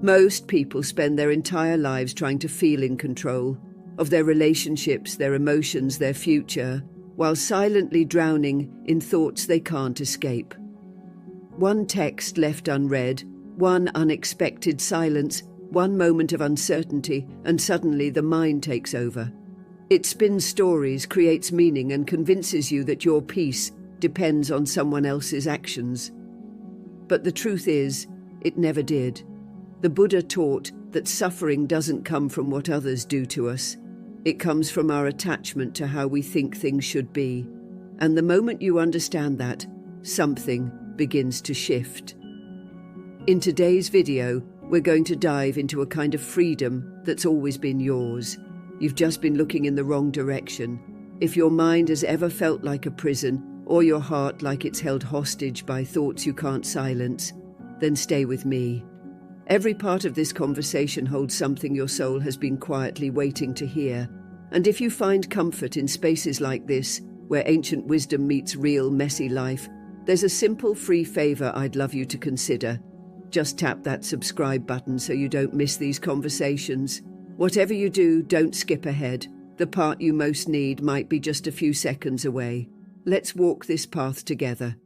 Most people spend their entire lives trying to feel in control of their relationships, their emotions, their future, while silently drowning in thoughts they can't escape. One text left unread, one unexpected silence, one moment of uncertainty, and suddenly the mind takes over. It spins stories, creates meaning, and convinces you that your peace depends on someone else's actions. But the truth is, it never did. The Buddha taught that suffering doesn't come from what others do to us. It comes from our attachment to how we think things should be. And the moment you understand that, something begins to shift. In today's video, we're going to dive into a kind of freedom that's always been yours. You've just been looking in the wrong direction. If your mind has ever felt like a prison, or your heart like it's held hostage by thoughts you can't silence, then stay with me. Every part of this conversation holds something your soul has been quietly waiting to hear. And if you find comfort in spaces like this, where ancient wisdom meets real, messy life, there's a simple, free favor I'd love you to consider. Just tap that subscribe button so you don't miss these conversations. Whatever you do, don't skip ahead. The part you most need might be just a few seconds away. Let's walk this path together.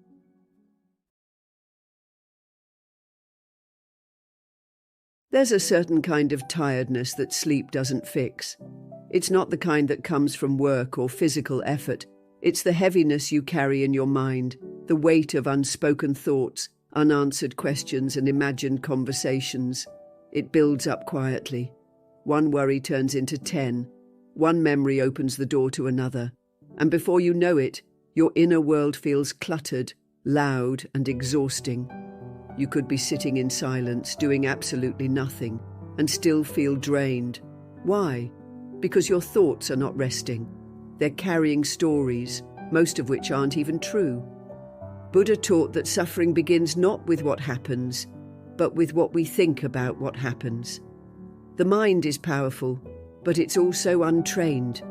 There's a certain kind of tiredness that sleep doesn't fix. It's not the kind that comes from work or physical effort. It's the heaviness you carry in your mind, the weight of unspoken thoughts, unanswered questions, and imagined conversations. It builds up quietly. One worry turns into 10. One memory opens the door to another. And before you know it, your inner world feels cluttered, loud, and exhausting. You could be sitting in silence, doing absolutely nothing, and still feel drained. Why? Because your thoughts are not resting. They're carrying stories, most of which aren't even true. Buddha taught that suffering begins not with what happens, but with what we think about what happens. The mind is powerful, but it's also untrained.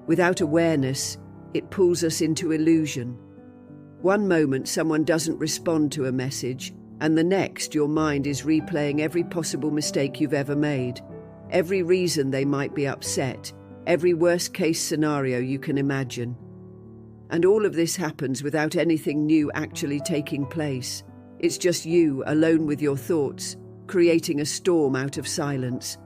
Without awareness, it pulls us into illusion. One moment someone doesn't respond to a message, and the next your mind is replaying every possible mistake you've ever made, every reason they might be upset, every worst-case scenario you can imagine. And all of this happens without anything new actually taking place. It's just you, alone with your thoughts, creating a storm out of silence.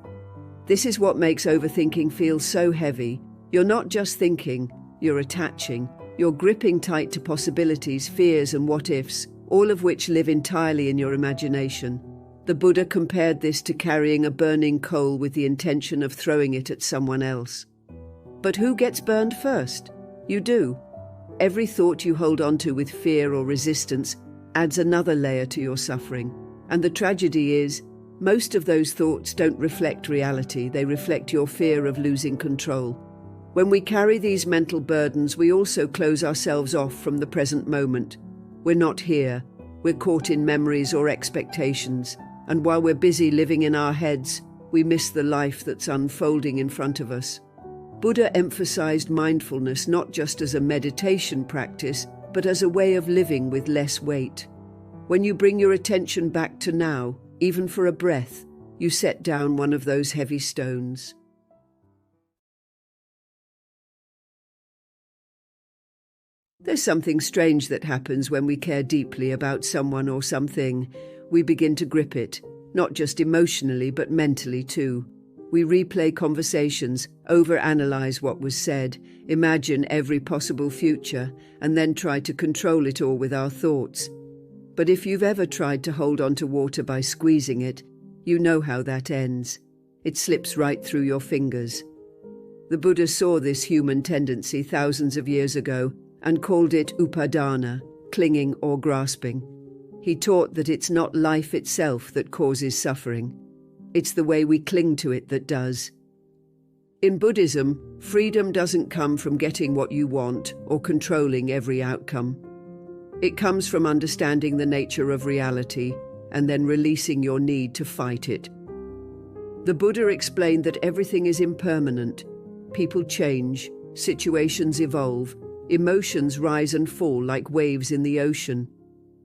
This is what makes overthinking feel so heavy. You're not just thinking, you're attaching. You're gripping tight to possibilities, fears, and what-ifs, all of which live entirely in your imagination. The Buddha compared this to carrying a burning coal with the intention of throwing it at someone else. But who gets burned first? You do. Every thought you hold onto with fear or resistance adds another layer to your suffering. And the tragedy is, most of those thoughts don't reflect reality, they reflect your fear of losing control. When we carry these mental burdens, we also close ourselves off from the present moment. We're not here. We're caught in memories or expectations. And while we're busy living in our heads, we miss the life that's unfolding in front of us. Buddha emphasized mindfulness not just as a meditation practice, but as a way of living with less weight. When you bring your attention back to now, even for a breath, you set down one of those heavy stones. There's something strange that happens when we care deeply about someone or something. We begin to grip it, not just emotionally, but mentally too. We replay conversations, overanalyze what was said, imagine every possible future, and then try to control it all with our thoughts. But if you've ever tried to hold on to water by squeezing it, you know how that ends. It slips right through your fingers. The Buddha saw this human tendency thousands of years ago and called it upadana, clinging or grasping. He taught that it's not life itself that causes suffering. It's the way we cling to it that does. In Buddhism, freedom doesn't come from getting what you want or controlling every outcome. It comes from understanding the nature of reality and then releasing your need to fight it. The Buddha explained that everything is impermanent. People change, situations evolve, emotions rise and fall like waves in the ocean.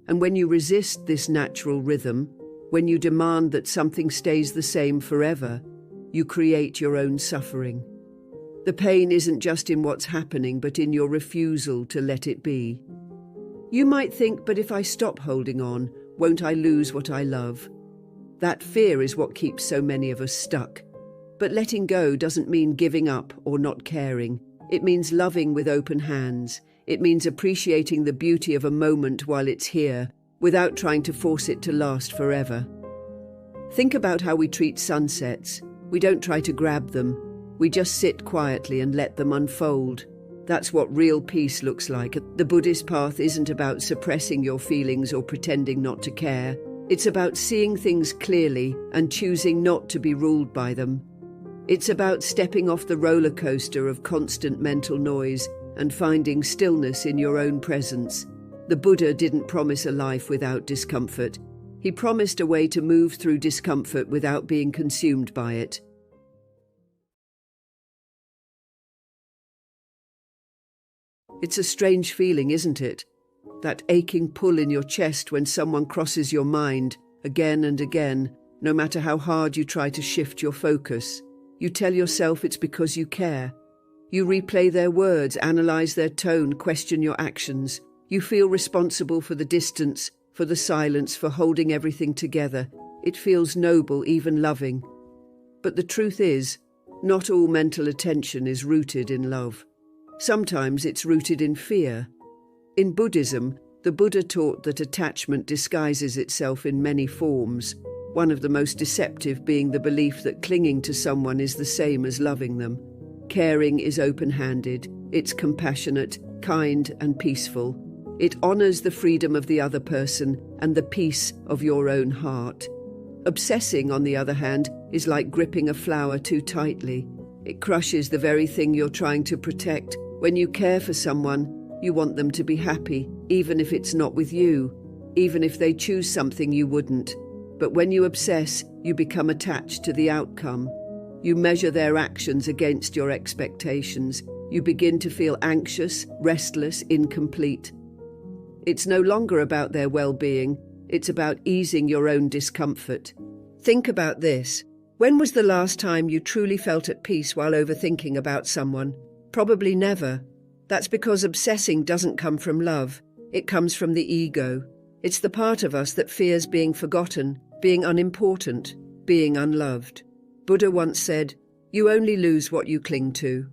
And when you resist this natural rhythm, When you demand that something stays the same forever, you create your own suffering. The pain isn't just in what's happening, but in your refusal to let it be. You might think, but if I stop holding on, won't I lose what I love? That fear is what keeps so many of us stuck. But letting go doesn't mean giving up or not caring. It means loving with open hands. It means appreciating the beauty of a moment while it's here, without trying to force it to last forever. Think about how we treat sunsets. We don't try to grab them. We just sit quietly and let them unfold. That's what real peace looks like. The Buddhist path isn't about suppressing your feelings or pretending not to care. It's about seeing things clearly and choosing not to be ruled by them. It's about stepping off the roller coaster of constant mental noise and finding stillness in your own presence. The Buddha didn't promise a life without discomfort. He promised a way to move through discomfort without being consumed by it. It's a strange feeling, isn't it? That aching pull in your chest when someone crosses your mind again and again, no matter how hard you try to shift your focus. You tell yourself it's because you care. You replay their words, analyze their tone, question your actions. You feel responsible for the distance, for the silence, for holding everything together. It feels noble, even loving. But the truth is, not all mental attention is rooted in love. Sometimes it's rooted in fear. In Buddhism, the Buddha taught that attachment disguises itself in many forms, one of the most deceptive being the belief that clinging to someone is the same as loving them. Caring is open-handed, it's compassionate, kind, and peaceful. It honors the freedom of the other person and the peace of your own heart. Obsessing, on the other hand, is like gripping a flower too tightly. It crushes the very thing you're trying to protect. When you care for someone, you want them to be happy, even if it's not with you, even if they choose something you wouldn't. But when you obsess, you become attached to the outcome. You measure their actions against your expectations. You begin to feel anxious, restless, incomplete. It's no longer about their well-being, it's about easing your own discomfort. Think about this. When was the last time you truly felt at peace while overthinking about someone? Probably never. That's because obsessing doesn't come from love. It comes from the ego. It's the part of us that fears being forgotten, being unimportant, being unloved. Buddha once said, "You only lose what you cling to."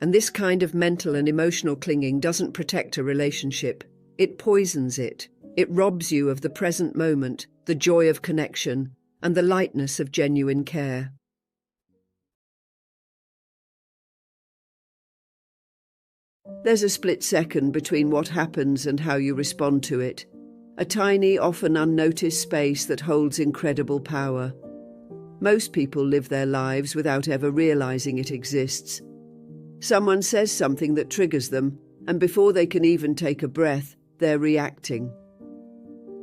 And this kind of mental and emotional clinging doesn't protect a relationship. It poisons it. It robs you of the present moment, the joy of connection, and the lightness of genuine care. There's a split second between what happens and how you respond to it. A tiny, often unnoticed space that holds incredible power. Most people live their lives without ever realizing it exists. Someone says something that triggers them, and before they can even take a breath, they're reacting.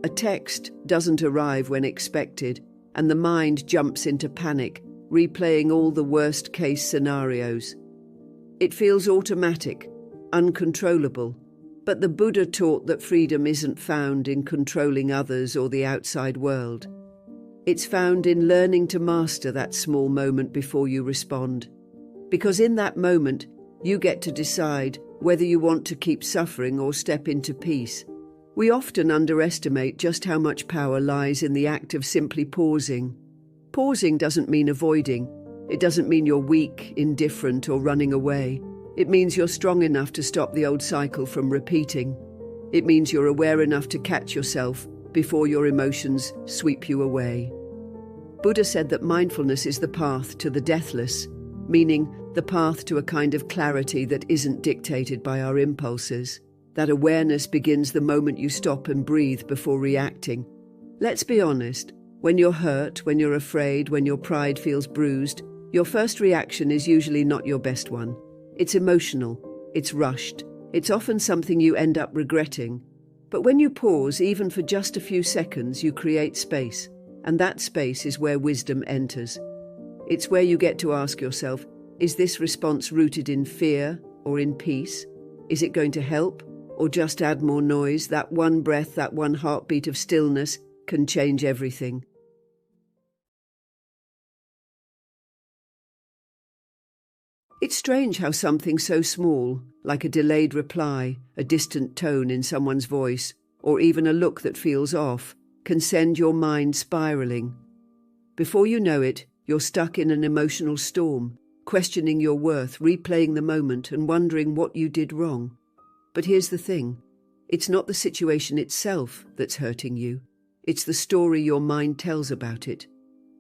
A text doesn't arrive when expected, and the mind jumps into panic, replaying all the worst-case scenarios. It feels automatic, uncontrollable, but the Buddha taught that freedom isn't found in controlling others or the outside world. It's found in learning to master that small moment before you respond. Because in that moment, you get to decide whether you want to keep suffering or step into peace. We often underestimate just how much power lies in the act of simply pausing. Pausing doesn't mean avoiding. It doesn't mean you're weak, indifferent, or running away. It means you're strong enough to stop the old cycle from repeating. It means you're aware enough to catch yourself before your emotions sweep you away. Buddha said that mindfulness is the path to the deathless, meaning the path to a kind of clarity that isn't dictated by our impulses. That awareness begins the moment you stop and breathe before reacting. Let's be honest, when you're hurt, when you're afraid, when your pride feels bruised, your first reaction is usually not your best one. It's emotional, it's rushed, it's often something you end up regretting. But when you pause, even for just a few seconds, you create space, and that space is where wisdom enters. It's where you get to ask yourself, is this response rooted in fear or in peace? Is it going to help or just add more noise? That one breath, that one heartbeat of stillness can change everything. It's strange how something so small, like a delayed reply, a distant tone in someone's voice, or even a look that feels off, can send your mind spiraling. Before you know it, you're stuck in an emotional storm, questioning your worth, replaying the moment, and wondering what you did wrong. But here's the thing. It's not the situation itself that's hurting you. It's the story your mind tells about it.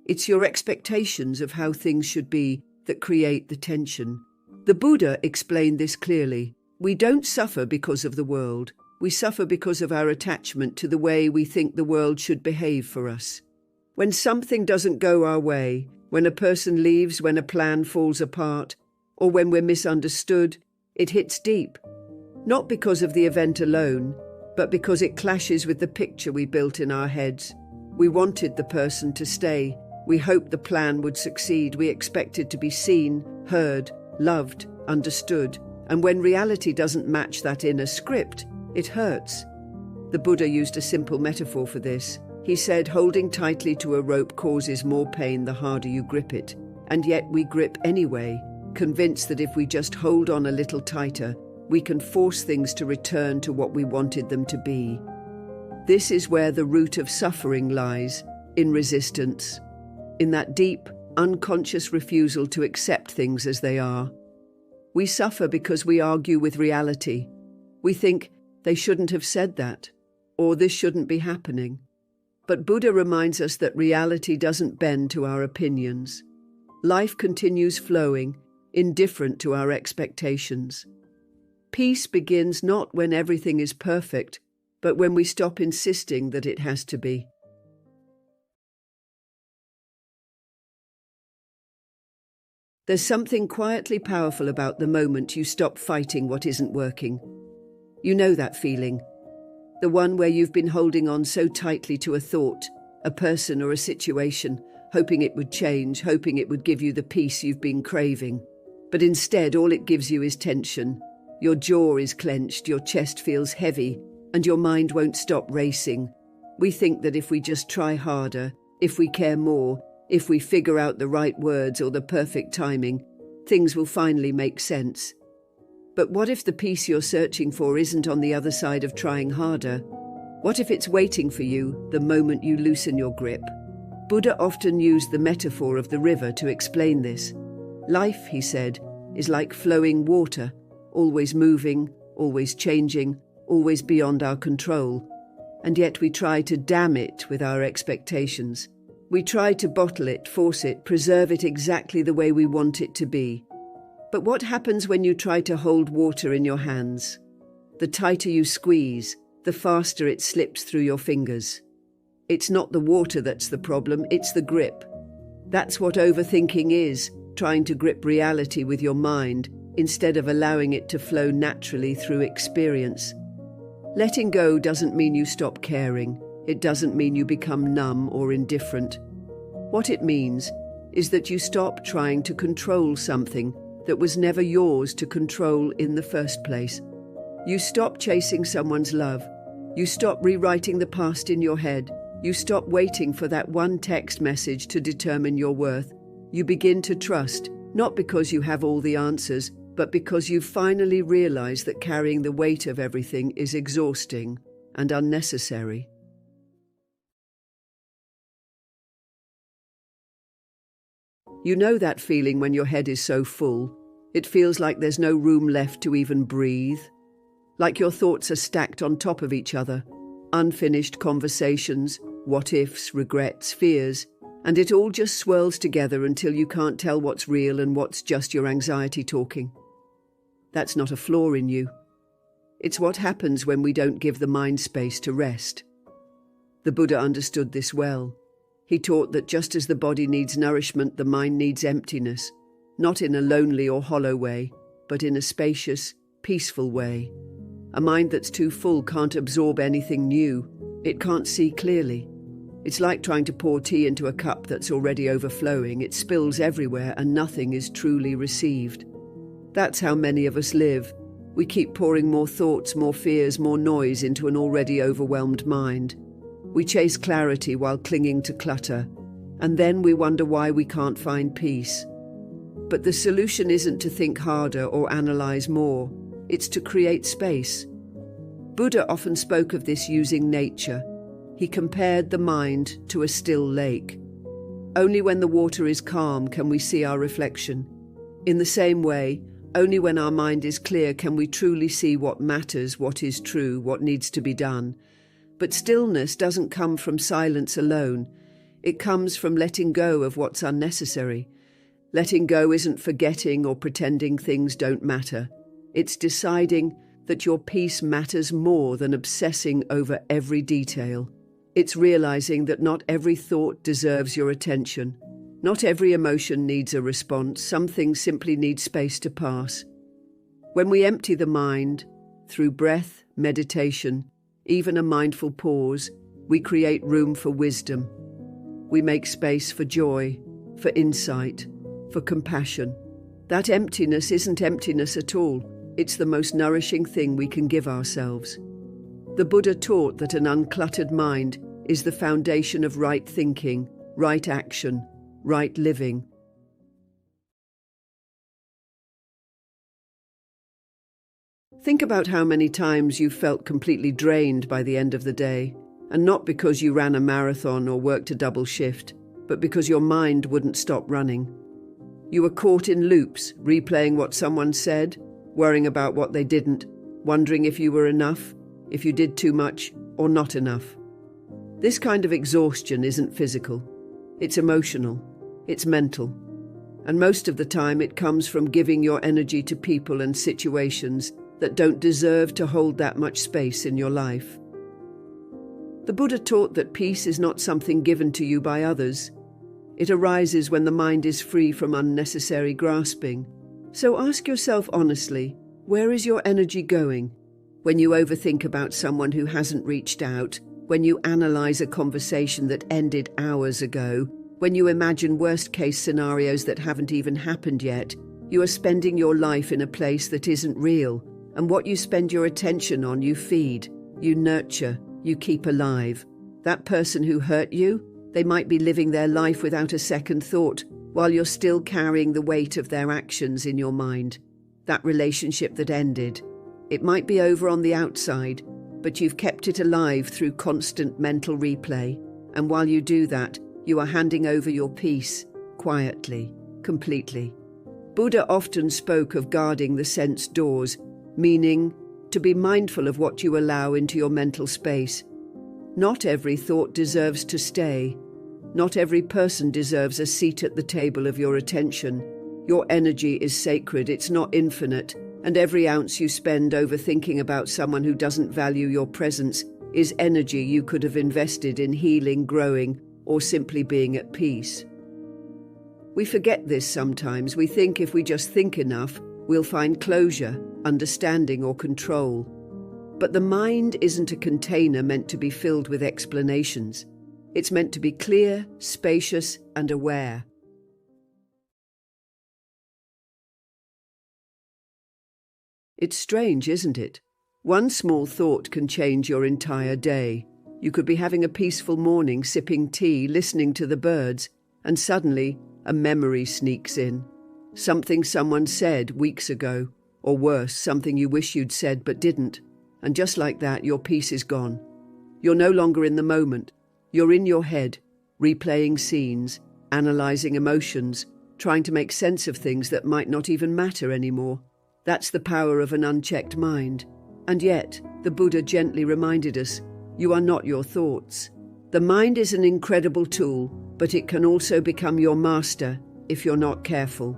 It's your expectations of how things should be that create the tension. The Buddha explained this clearly. We don't suffer because of the world. We suffer because of our attachment to the way we think the world should behave for us. When something doesn't go our way, when a person leaves, when a plan falls apart, or when we're misunderstood, it hits deep. Not because of the event alone, but because it clashes with the picture we built in our heads. We wanted the person to stay. We hoped the plan would succeed. We expected to be seen, heard, loved, understood. And when reality doesn't match that inner script, it hurts. The Buddha used a simple metaphor for this. He said, holding tightly to a rope causes more pain the harder you grip it. And yet we grip anyway, convinced that if we just hold on a little tighter, we can force things to return to what we wanted them to be. This is where the root of suffering lies, in resistance, in that deep, unconscious refusal to accept things as they are. We suffer because we argue with reality. We think, they shouldn't have said that, or this shouldn't be happening. But Buddha reminds us that reality doesn't bend to our opinions. Life continues flowing, indifferent to our expectations. Peace begins not when everything is perfect, but when we stop insisting that it has to be. There's something quietly powerful about the moment you stop fighting what isn't working. You know that feeling. The one where you've been holding on so tightly to a thought, a person or a situation, hoping it would change, hoping it would give you the peace you've been craving. But instead, all it gives you is tension. Your jaw is clenched, your chest feels heavy, and your mind won't stop racing. We think that if we just try harder, if we care more, if we figure out the right words or the perfect timing, things will finally make sense. But what if the peace you're searching for isn't on the other side of trying harder? What if it's waiting for you the moment you loosen your grip? Buddha often used the metaphor of the river to explain this. Life, he said, is like flowing water, always moving, always changing, always beyond our control. And yet we try to dam it with our expectations. We try to bottle it, force it, preserve it exactly the way we want it to be. But what happens when you try to hold water in your hands? The tighter you squeeze, the faster it slips through your fingers. It's not the water that's the problem, it's the grip. That's what overthinking is, trying to grip reality with your mind instead of allowing it to flow naturally through experience. Letting go doesn't mean you stop caring. It doesn't mean you become numb or indifferent. What it means is that you stop trying to control something that was never yours to control in the first place. You stop chasing someone's love. You stop rewriting the past in your head. You stop waiting for that one text message to determine your worth. You begin to trust, not because you have all the answers, but because you've finally realized that carrying the weight of everything is exhausting and unnecessary. You know that feeling when your head is so full. It feels like there's no room left to even breathe. Like your thoughts are stacked on top of each other. Unfinished conversations, what-ifs, regrets, fears. And it all just swirls together until you can't tell what's real and what's just your anxiety talking. That's not a flaw in you. It's what happens when we don't give the mind space to rest. The Buddha understood this well. He taught that just as the body needs nourishment, the mind needs emptiness, not in a lonely or hollow way, but in a spacious, peaceful way. A mind that's too full can't absorb anything new. It can't see clearly. It's like trying to pour tea into a cup that's already overflowing. It spills everywhere and nothing is truly received. That's how many of us live. We keep pouring more thoughts, more fears, more noise into an already overwhelmed mind. We chase clarity while clinging to clutter, and then we wonder why we can't find peace. But the solution isn't to think harder or analyze more. It's to create space. Buddha often spoke of this using nature. He compared the mind to a still lake. Only when the water is calm can we see our reflection. In the same way, only when our mind is clear can we truly see what matters, what is true, what needs to be done. But stillness doesn't come from silence alone. It comes from letting go of what's unnecessary. Letting go isn't forgetting or pretending things don't matter. It's deciding that your peace matters more than obsessing over every detail. It's realizing that not every thought deserves your attention. Not every emotion needs a response. Some things simply need space to pass. When we empty the mind, through breath, meditation, even a mindful pause, we create room for wisdom. We make space for joy, for insight, for compassion. That emptiness isn't emptiness at all. It's the most nourishing thing we can give ourselves. The Buddha taught that an uncluttered mind is the foundation of right thinking, right action, right living. Think about how many times you felt completely drained by the end of the day, and not because you ran a marathon or worked a double shift, but because your mind wouldn't stop running. You were caught in loops, replaying what someone said, worrying about what they didn't, wondering if you were enough, if you did too much or not enough. This kind of exhaustion isn't physical. It's emotional. It's mental. And most of the time it comes from giving your energy to people and situations that don't deserve to hold that much space in your life. The Buddha taught that peace is not something given to you by others. It arises when the mind is free from unnecessary grasping. So ask yourself honestly, where is your energy going? When you overthink about someone who hasn't reached out, when you analyze a conversation that ended hours ago, when you imagine worst-case scenarios that haven't even happened yet, you are spending your life in a place that isn't real. And what you spend your attention on, you feed, you nurture, you keep alive. That person who hurt you, they might be living their life without a second thought, while you're still carrying the weight of their actions in your mind. That relationship that ended, it might be over on the outside, but you've kept it alive through constant mental replay. And while you do that, you are handing over your peace, quietly, completely. Buddha often spoke of guarding the sense doors, meaning to be mindful of what you allow into your mental space. Not every thought deserves to stay. Not every person deserves a seat at the table of your attention. Your energy is sacred, it's not infinite, and every ounce you spend overthinking about someone who doesn't value your presence is energy you could have invested in healing, growing, or simply being at peace. We forget this sometimes. We think if we just think enough, we'll find closure, understanding, or control. But the mind isn't a container meant to be filled with explanations. It's meant to be clear, spacious, and aware. It's strange, isn't it? One small thought can change your entire day. You could be having a peaceful morning, sipping tea, listening to the birds, and suddenly a memory sneaks in. Something someone said weeks ago, or worse, something you wish you'd said but didn't. And just like that, your peace is gone. You're no longer in the moment. You're in your head, replaying scenes, analyzing emotions, trying to make sense of things that might not even matter anymore. That's the power of an unchecked mind. And yet, the Buddha gently reminded us, you are not your thoughts. The mind is an incredible tool, but it can also become your master if you're not careful.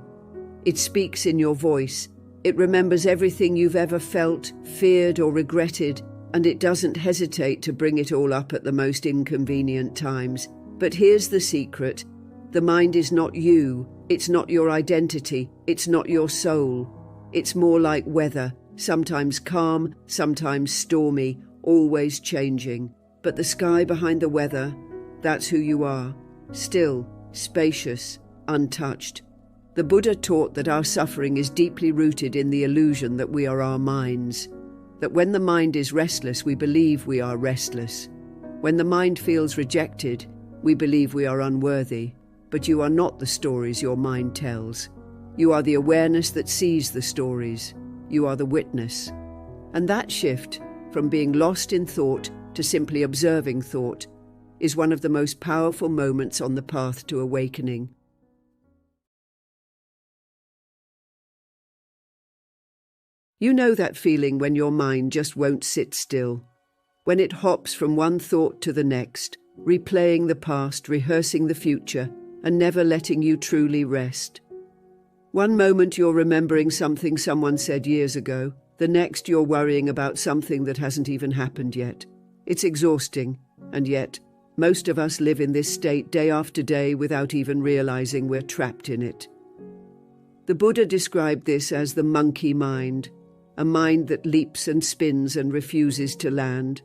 It speaks in your voice. It remembers everything you've ever felt, feared, or regretted, and it doesn't hesitate to bring it all up at the most inconvenient times. But here's the secret. The mind is not you. It's not your identity. It's not your soul. It's more like weather, sometimes calm, sometimes stormy, always changing. But the sky behind the weather, that's who you are. Still, spacious, untouched. The Buddha taught that our suffering is deeply rooted in the illusion that we are our minds. That when the mind is restless, we believe we are restless. When the mind feels rejected, we believe we are unworthy. But you are not the stories your mind tells. You are the awareness that sees the stories. You are the witness. And that shift, from being lost in thought to simply observing thought, is one of the most powerful moments on the path to awakening. You know that feeling when your mind just won't sit still, when it hops from one thought to the next, replaying the past, rehearsing the future, and never letting you truly rest. One moment you're remembering something someone said years ago, the next you're worrying about something that hasn't even happened yet. It's exhausting, and yet, most of us live in this state day after day without even realizing we're trapped in it. The Buddha described this as the monkey mind, a mind that leaps and spins and refuses to land.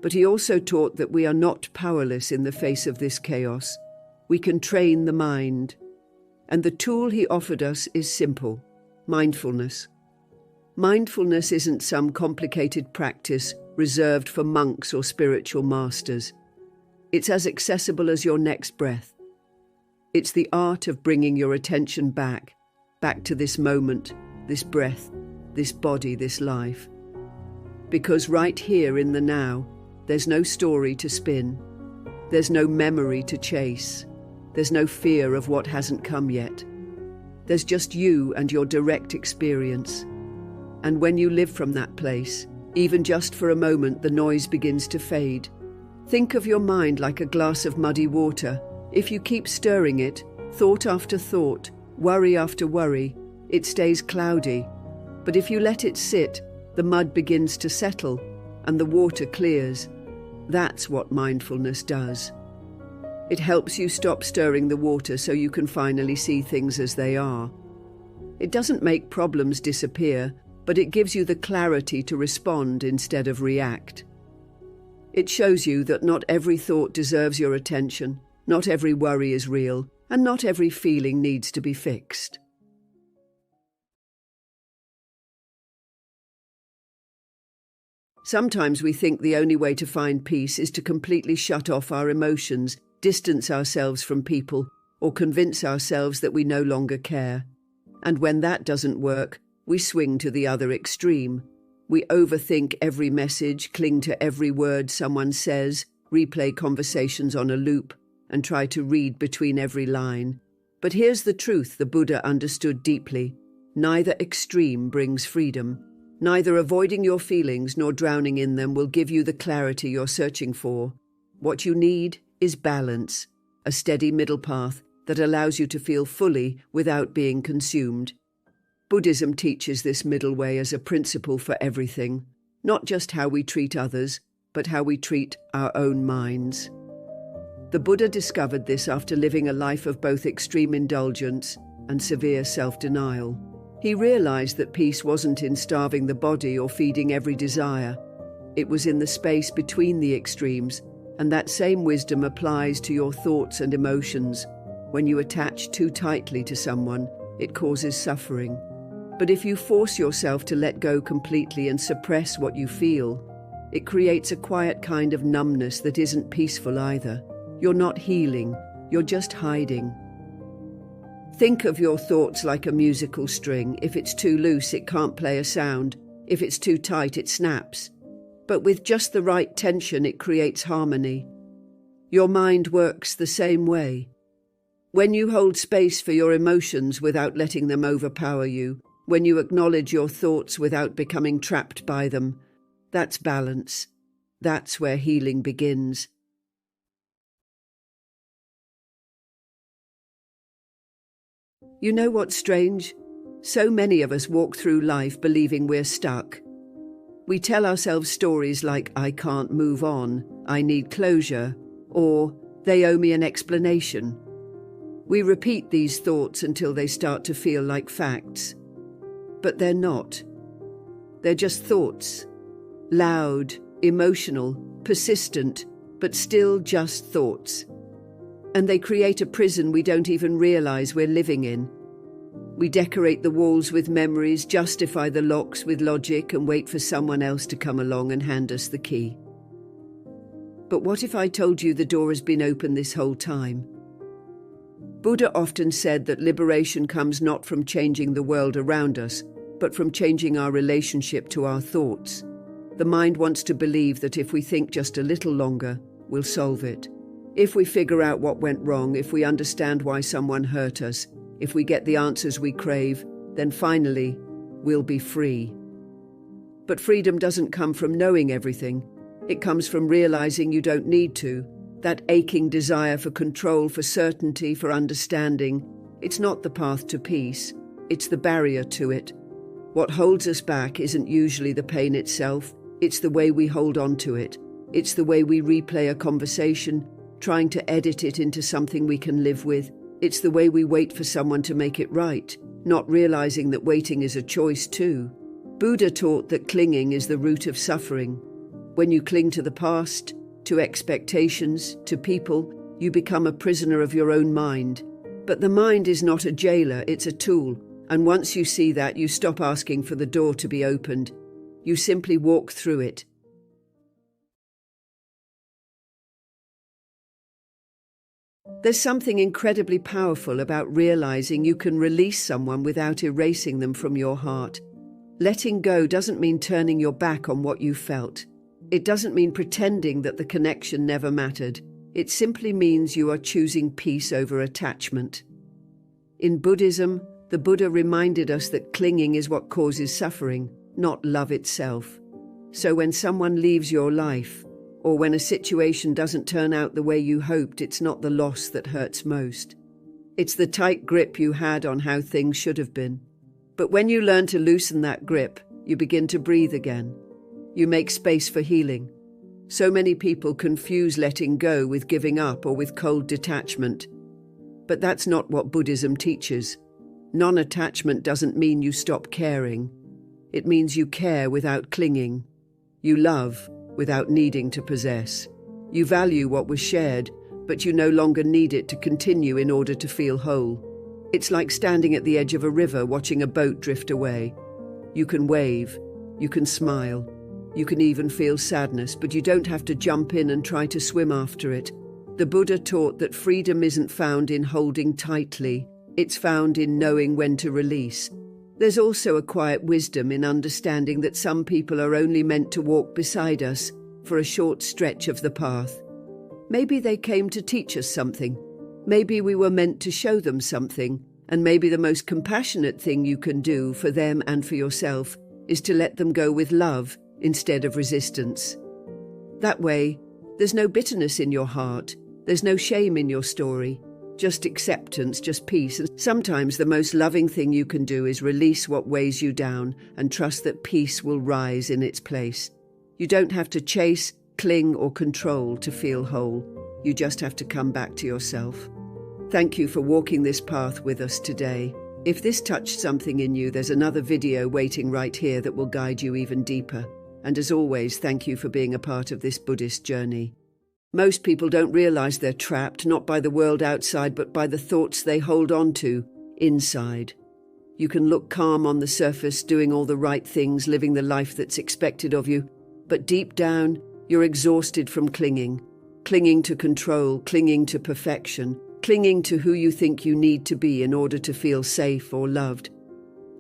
But he also taught that we are not powerless in the face of this chaos. We can train the mind. And the tool he offered us is simple: mindfulness. Mindfulness isn't some complicated practice reserved for monks or spiritual masters. It's as accessible as your next breath. It's the art of bringing your attention back to this moment, this breath, this body, this life. Because right here in the now, there's no story to spin. There's no memory to chase. There's no fear of what hasn't come yet. There's just you and your direct experience. And when you live from that place, even just for a moment, the noise begins to fade. Think of your mind like a glass of muddy water. If you keep stirring it, thought after thought, worry after worry, it stays cloudy. But if you let it sit, the mud begins to settle and the water clears. That's what mindfulness does. It helps you stop stirring the water so you can finally see things as they are. It doesn't make problems disappear, but it gives you the clarity to respond instead of react. It shows you that not every thought deserves your attention, not every worry is real, and not every feeling needs to be fixed. Sometimes we think the only way to find peace is to completely shut off our emotions, distance ourselves from people, or convince ourselves that we no longer care. And when that doesn't work, we swing to the other extreme. We overthink every message, cling to every word someone says, replay conversations on a loop, and try to read between every line. But here's the truth the Buddha understood deeply. Neither extreme brings freedom. Neither avoiding your feelings nor drowning in them will give you the clarity you're searching for. What you need is balance, a steady middle path that allows you to feel fully without being consumed. Buddhism teaches this middle way as a principle for everything, not just how we treat others, but how we treat our own minds. The Buddha discovered this after living a life of both extreme indulgence and severe self-denial. He realized that peace wasn't in starving the body or feeding every desire. It was in the space between the extremes, and that same wisdom applies to your thoughts and emotions. When you attach too tightly to someone, it causes suffering. But if you force yourself to let go completely and suppress what you feel, it creates a quiet kind of numbness that isn't peaceful either. You're not healing, you're just hiding. Think of your thoughts like a musical string. If it's too loose, it can't play a sound. If it's too tight, it snaps. But with just the right tension, it creates harmony. Your mind works the same way. When you hold space for your emotions without letting them overpower you, when you acknowledge your thoughts without becoming trapped by them, that's balance. That's where healing begins. You know what's strange? So many of us walk through life believing we're stuck. We tell ourselves stories like, "I can't move on," "I need closure," or "they owe me an explanation." We repeat these thoughts until they start to feel like facts. But they're not. They're just thoughts. Loud, emotional, persistent, but still just thoughts. And they create a prison we don't even realize we're living in. We decorate the walls with memories, justify the locks with logic, and wait for someone else to come along and hand us the key. But what if I told you the door has been open this whole time? Buddha often said that liberation comes not from changing the world around us, but from changing our relationship to our thoughts. The mind wants to believe that if we think just a little longer, we'll solve it. If we figure out what went wrong, if we understand why someone hurt us, if we get the answers we crave, then finally, we'll be free. But freedom doesn't come from knowing everything. It comes from realizing you don't need to. That aching desire for control, for certainty, for understanding, it's not the path to peace, it's the barrier to it. What holds us back isn't usually the pain itself, it's the way we hold on to it. It's the way we replay a conversation, trying to edit it into something we can live with. It's the way we wait for someone to make it right, not realizing that waiting is a choice too. Buddha taught that clinging is the root of suffering. When you cling to the past, to expectations, to people, you become a prisoner of your own mind. But the mind is not a jailer, it's a tool. And once you see that, you stop asking for the door to be opened. You simply walk through it. There's something incredibly powerful about realizing you can release someone without erasing them from your heart. Letting go doesn't mean turning your back on what you felt. It doesn't mean pretending that the connection never mattered. It simply means you are choosing peace over attachment. In Buddhism, the Buddha reminded us that clinging is what causes suffering, not love itself. So when someone leaves your life, or when a situation doesn't turn out the way you hoped, it's not the loss that hurts most. It's the tight grip you had on how things should have been. But when you learn to loosen that grip, you begin to breathe again. You make space for healing. So many people confuse letting go with giving up or with cold detachment. But that's not what Buddhism teaches. Non-attachment doesn't mean you stop caring. It means you care without clinging. You love without needing to possess. You value what was shared, but you no longer need it to continue in order to feel whole. It's like standing at the edge of a river watching a boat drift away. You can wave, you can smile, you can even feel sadness, but you don't have to jump in and try to swim after it. The Buddha taught that freedom isn't found in holding tightly, it's found in knowing when to release. There's also a quiet wisdom in understanding that some people are only meant to walk beside us for a short stretch of the path. Maybe they came to teach us something. Maybe we were meant to show them something, and maybe the most compassionate thing you can do for them and for yourself is to let them go with love instead of resistance. That way, there's no bitterness in your heart, there's no shame in your story, just acceptance, just peace. And sometimes the most loving thing you can do is release what weighs you down and trust that peace will rise in its place. You don't have to chase, cling, or control to feel whole. You just have to come back to yourself. Thank you for walking this path with us today. If this touched something in you, there's another video waiting right here that will guide you even deeper. And as always, thank you for being a part of this Buddhist journey. Most people don't realize they're trapped, not by the world outside, but by the thoughts they hold on to inside. You can look calm on the surface, doing all the right things, living the life that's expected of you, but deep down, you're exhausted from clinging to control, clinging to perfection, clinging to who you think you need to be in order to feel safe or loved.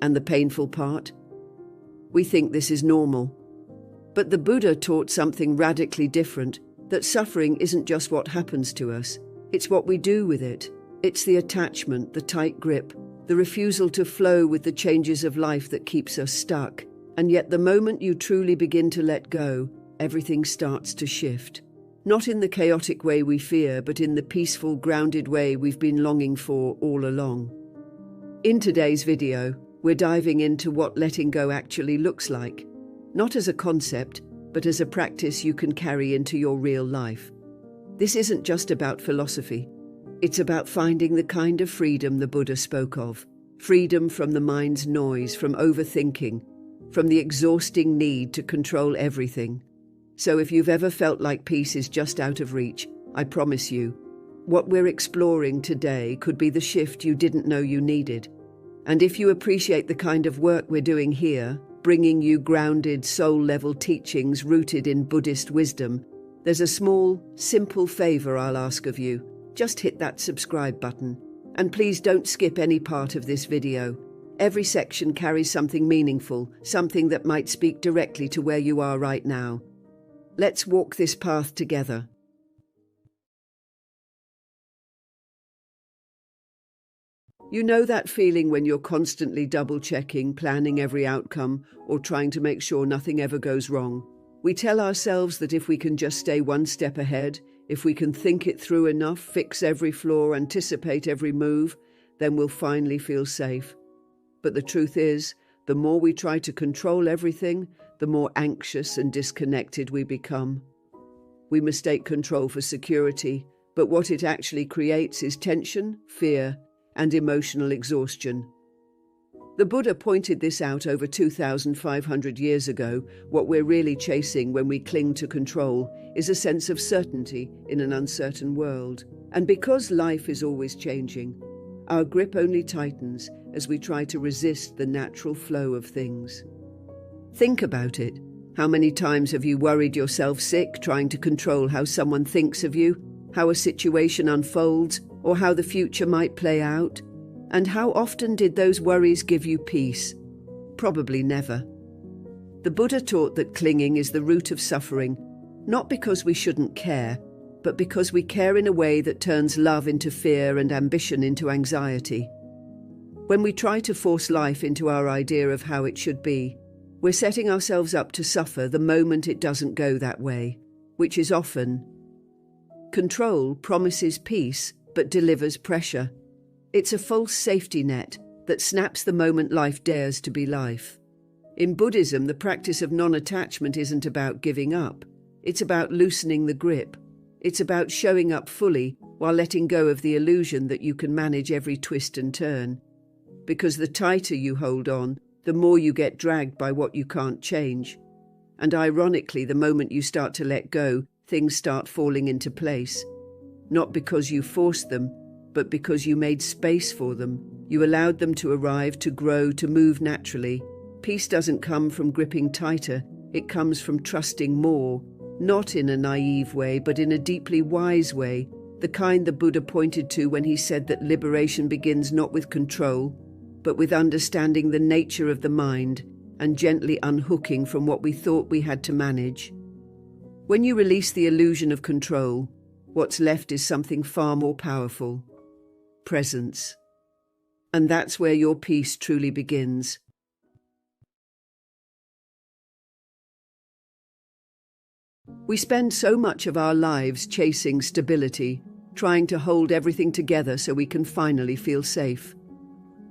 And the painful part? We think this is normal. But the Buddha taught something radically different, that suffering isn't just what happens to us, it's what we do with it. It's the attachment, the tight grip, the refusal to flow with the changes of life that keeps us stuck. And yet the moment you truly begin to let go, everything starts to shift. Not in the chaotic way we fear, but in the peaceful, grounded way we've been longing for all along. In today's video, we're diving into what letting go actually looks like. Not as a concept, but as a practice you can carry into your real life. This isn't just about philosophy. It's about finding the kind of freedom the Buddha spoke of. Freedom from the mind's noise, from overthinking, from the exhausting need to control everything. So if you've ever felt like peace is just out of reach, I promise you, what we're exploring today could be the shift you didn't know you needed. And if you appreciate the kind of work we're doing here, bringing you grounded, soul-level teachings rooted in Buddhist wisdom, there's a small, simple favor I'll ask of you. Just hit that subscribe button. And please don't skip any part of this video. Every section carries something meaningful, something that might speak directly to where you are right now. Let's walk this path together. You know that feeling when you're constantly double-checking, planning every outcome, or trying to make sure nothing ever goes wrong? We tell ourselves that if we can just stay one step ahead, if we can think it through enough, fix every flaw, anticipate every move, then we'll finally feel safe. But the truth is, the more we try to control everything, the more anxious and disconnected we become. We mistake control for security, but what it actually creates is tension, fear, and emotional exhaustion. The Buddha pointed this out over 2,500 years ago. What we're really chasing when we cling to control is a sense of certainty in an uncertain world. And because life is always changing, our grip only tightens as we try to resist the natural flow of things. Think about it. How many times have you worried yourself sick trying to control how someone thinks of you, how a situation unfolds, or how the future might play out? And how often did those worries give you peace? Probably never. The Buddha taught that clinging is the root of suffering, not because we shouldn't care, but because we care in a way that turns love into fear and ambition into anxiety. When we try to force life into our idea of how it should be, we're setting ourselves up to suffer the moment it doesn't go that way, which is often. Control promises peace, but delivers pressure. It's a false safety net that snaps the moment life dares to be life. In Buddhism, the practice of non-attachment isn't about giving up. It's about loosening the grip. It's about showing up fully while letting go of the illusion that you can manage every twist and turn. Because the tighter you hold on, the more you get dragged by what you can't change. And ironically, the moment you start to let go, things start falling into place. Not because you forced them, but because you made space for them. You allowed them to arrive, to grow, to move naturally. Peace doesn't come from gripping tighter, it comes from trusting more, not in a naive way, but in a deeply wise way, the kind the Buddha pointed to when he said that liberation begins not with control, but with understanding the nature of the mind and gently unhooking from what we thought we had to manage. When you release the illusion of control, what's left is something far more powerful: presence. And that's where your peace truly begins. We spend so much of our lives chasing stability, trying to hold everything together so we can finally feel safe.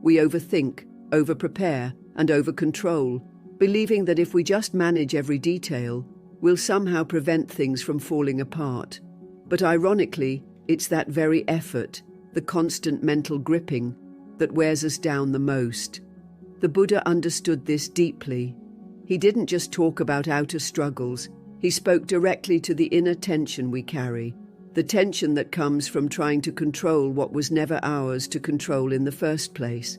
We overthink, overprepare, and overcontrol, believing that if we just manage every detail, we'll somehow prevent things from falling apart. But ironically, it's that very effort, the constant mental gripping, that wears us down the most. The Buddha understood this deeply. He didn't just talk about outer struggles, he spoke directly to the inner tension we carry, the tension that comes from trying to control what was never ours to control in the first place.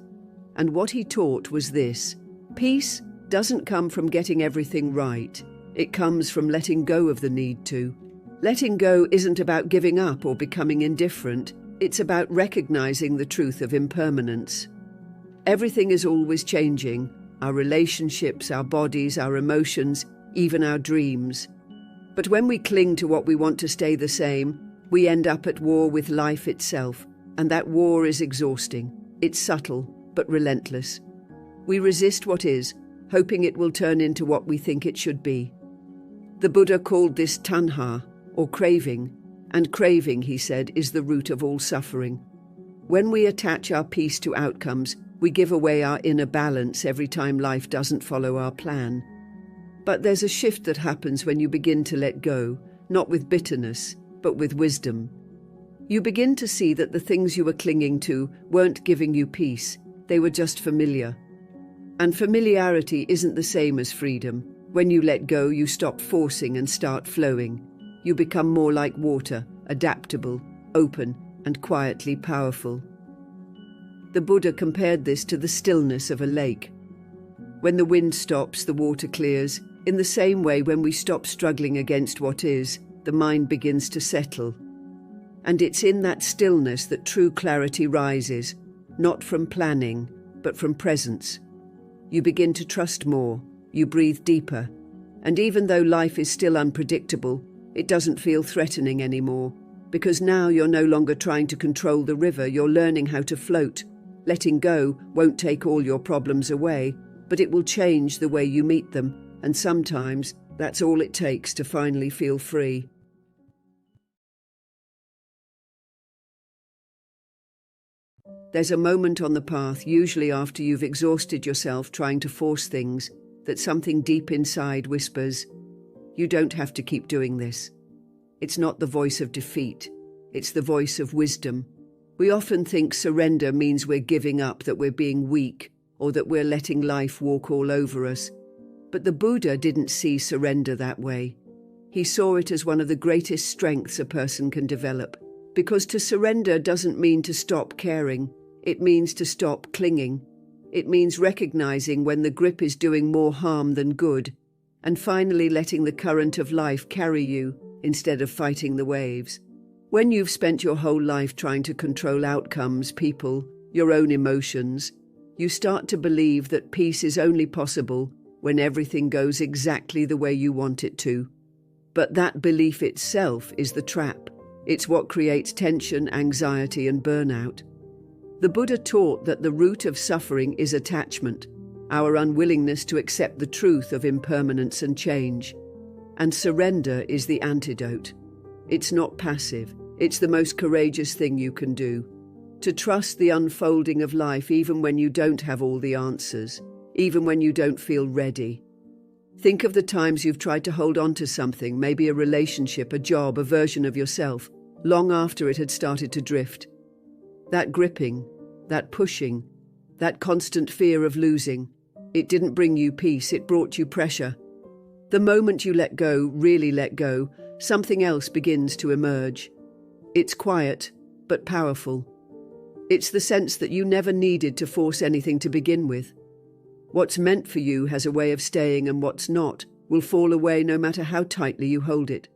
And what he taught was this: peace doesn't come from getting everything right, it comes from letting go of the need to. Letting go isn't about giving up or becoming indifferent, it's about recognizing the truth of impermanence. Everything is always changing, our relationships, our bodies, our emotions, even our dreams. But when we cling to what we want to stay the same, we end up at war with life itself, and that war is exhausting. It's subtle, but relentless. We resist what is, hoping it will turn into what we think it should be. The Buddha called this tanha, or craving, and craving, he said, is the root of all suffering. When we attach our peace to outcomes, we give away our inner balance every time life doesn't follow our plan. But there's a shift that happens when you begin to let go, not with bitterness, but with wisdom. You begin to see that the things you were clinging to weren't giving you peace, they were just familiar. And familiarity isn't the same as freedom. When you let go, you stop forcing and start flowing. You become more like water, adaptable, open, and quietly powerful. The Buddha compared this to the stillness of a lake. When the wind stops, the water clears. In the same way, when we stop struggling against what is, the mind begins to settle. And it's in that stillness that true clarity rises, not from planning, but from presence. You begin to trust more, you breathe deeper, and even though life is still unpredictable, it doesn't feel threatening anymore, because now you're no longer trying to control the river, you're learning how to float. Letting go won't take all your problems away, but it will change the way you meet them, and sometimes that's all it takes to finally feel free. There's a moment on the path, usually after you've exhausted yourself trying to force things, that something deep inside whispers, "You don't have to keep doing this." It's not the voice of defeat, it's the voice of wisdom. We often think surrender means we're giving up, that we're being weak, or that we're letting life walk all over us. But the Buddha didn't see surrender that way. He saw it as one of the greatest strengths a person can develop, because to surrender doesn't mean to stop caring. It means to stop clinging. It means recognizing when the grip is doing more harm than good, and finally letting the current of life carry you instead of fighting the waves. When you've spent your whole life trying to control outcomes, people, your own emotions, you start to believe that peace is only possible when everything goes exactly the way you want it to. But that belief itself is the trap. It's what creates tension, anxiety, and burnout. The Buddha taught that the root of suffering is attachment, our unwillingness to accept the truth of impermanence and change. And surrender is the antidote. It's not passive, it's the most courageous thing you can do. To trust the unfolding of life even when you don't have all the answers, even when you don't feel ready. Think of the times you've tried to hold on to something, maybe a relationship, a job, a version of yourself, long after it had started to drift. That gripping, that pushing, that constant fear of losing, it didn't bring you peace, it brought you pressure. The moment you let go, really let go, something else begins to emerge. It's quiet, but powerful. It's the sense that you never needed to force anything to begin with. What's meant for you has a way of staying, and what's not will fall away no matter how tightly you hold it.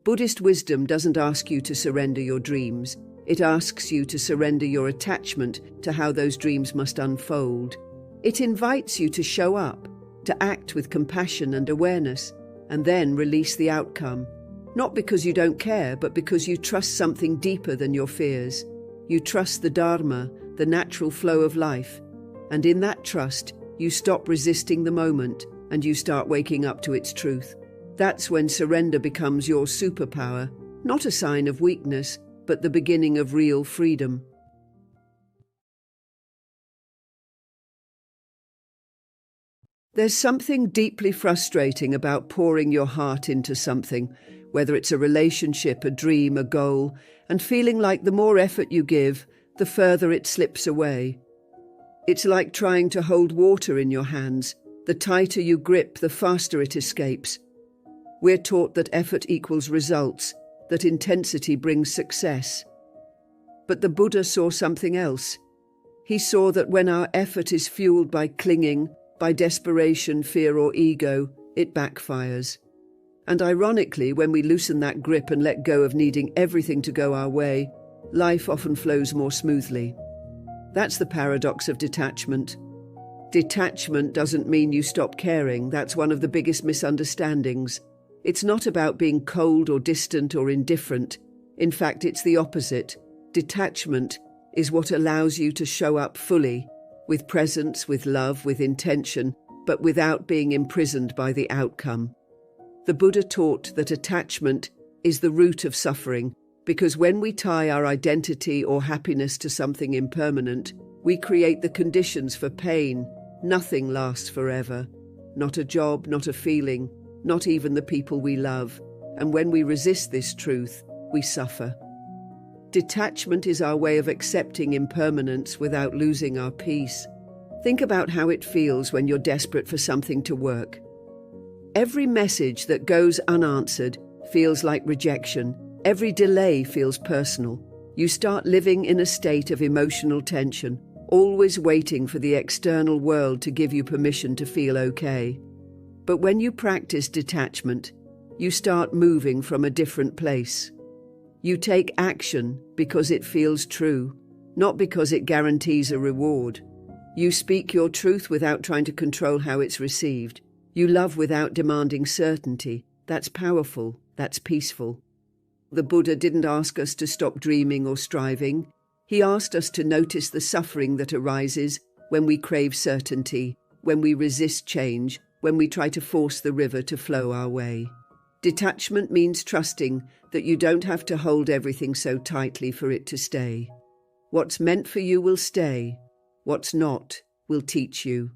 Buddhist wisdom doesn't ask you to surrender your dreams. It asks you to surrender your attachment to how those dreams must unfold. It invites you to show up, to act with compassion and awareness, and then release the outcome. Not because you don't care, but because you trust something deeper than your fears. You trust the Dharma, the natural flow of life. And in that trust, you stop resisting the moment and you start waking up to its truth. That's when surrender becomes your superpower, not a sign of weakness, but the beginning of real freedom. There's something deeply frustrating about pouring your heart into something, whether it's a relationship, a dream, a goal, and feeling like the more effort you give, the further it slips away. It's like trying to hold water in your hands. The tighter you grip, the faster it escapes. We're taught that effort equals results, that intensity brings success. But the Buddha saw something else. He saw that when our effort is fueled by clinging, by desperation, fear, or ego, it backfires. And ironically, when we loosen that grip and let go of needing everything to go our way, life often flows more smoothly. That's the paradox of detachment. Detachment doesn't mean you stop caring. That's one of the biggest misunderstandings. It's not about being cold or distant or indifferent. In fact, it's the opposite. Detachment is what allows you to show up fully, with presence, with love, with intention, but without being imprisoned by the outcome. The Buddha taught that attachment is the root of suffering, because when we tie our identity or happiness to something impermanent, we create the conditions for pain. Nothing lasts forever. Not a job, not a feeling, not even the people we love. And when we resist this truth, we suffer. Detachment is our way of accepting impermanence without losing our peace. Think about how it feels when you're desperate for something to work. Every message that goes unanswered feels like rejection. Every delay feels personal. You start living in a state of emotional tension, always waiting for the external world to give you permission to feel okay. But when you practice detachment, you start moving from a different place. You take action because it feels true, not because it guarantees a reward. You speak your truth without trying to control how it's received. You love without demanding certainty. That's powerful. That's peaceful. The Buddha didn't ask us to stop dreaming or striving. He asked us to notice the suffering that arises when we crave certainty, when we resist change, when we try to force the river to flow our way. Detachment means trusting that you don't have to hold everything so tightly for it to stay. What's meant for you will stay. What's not will teach you.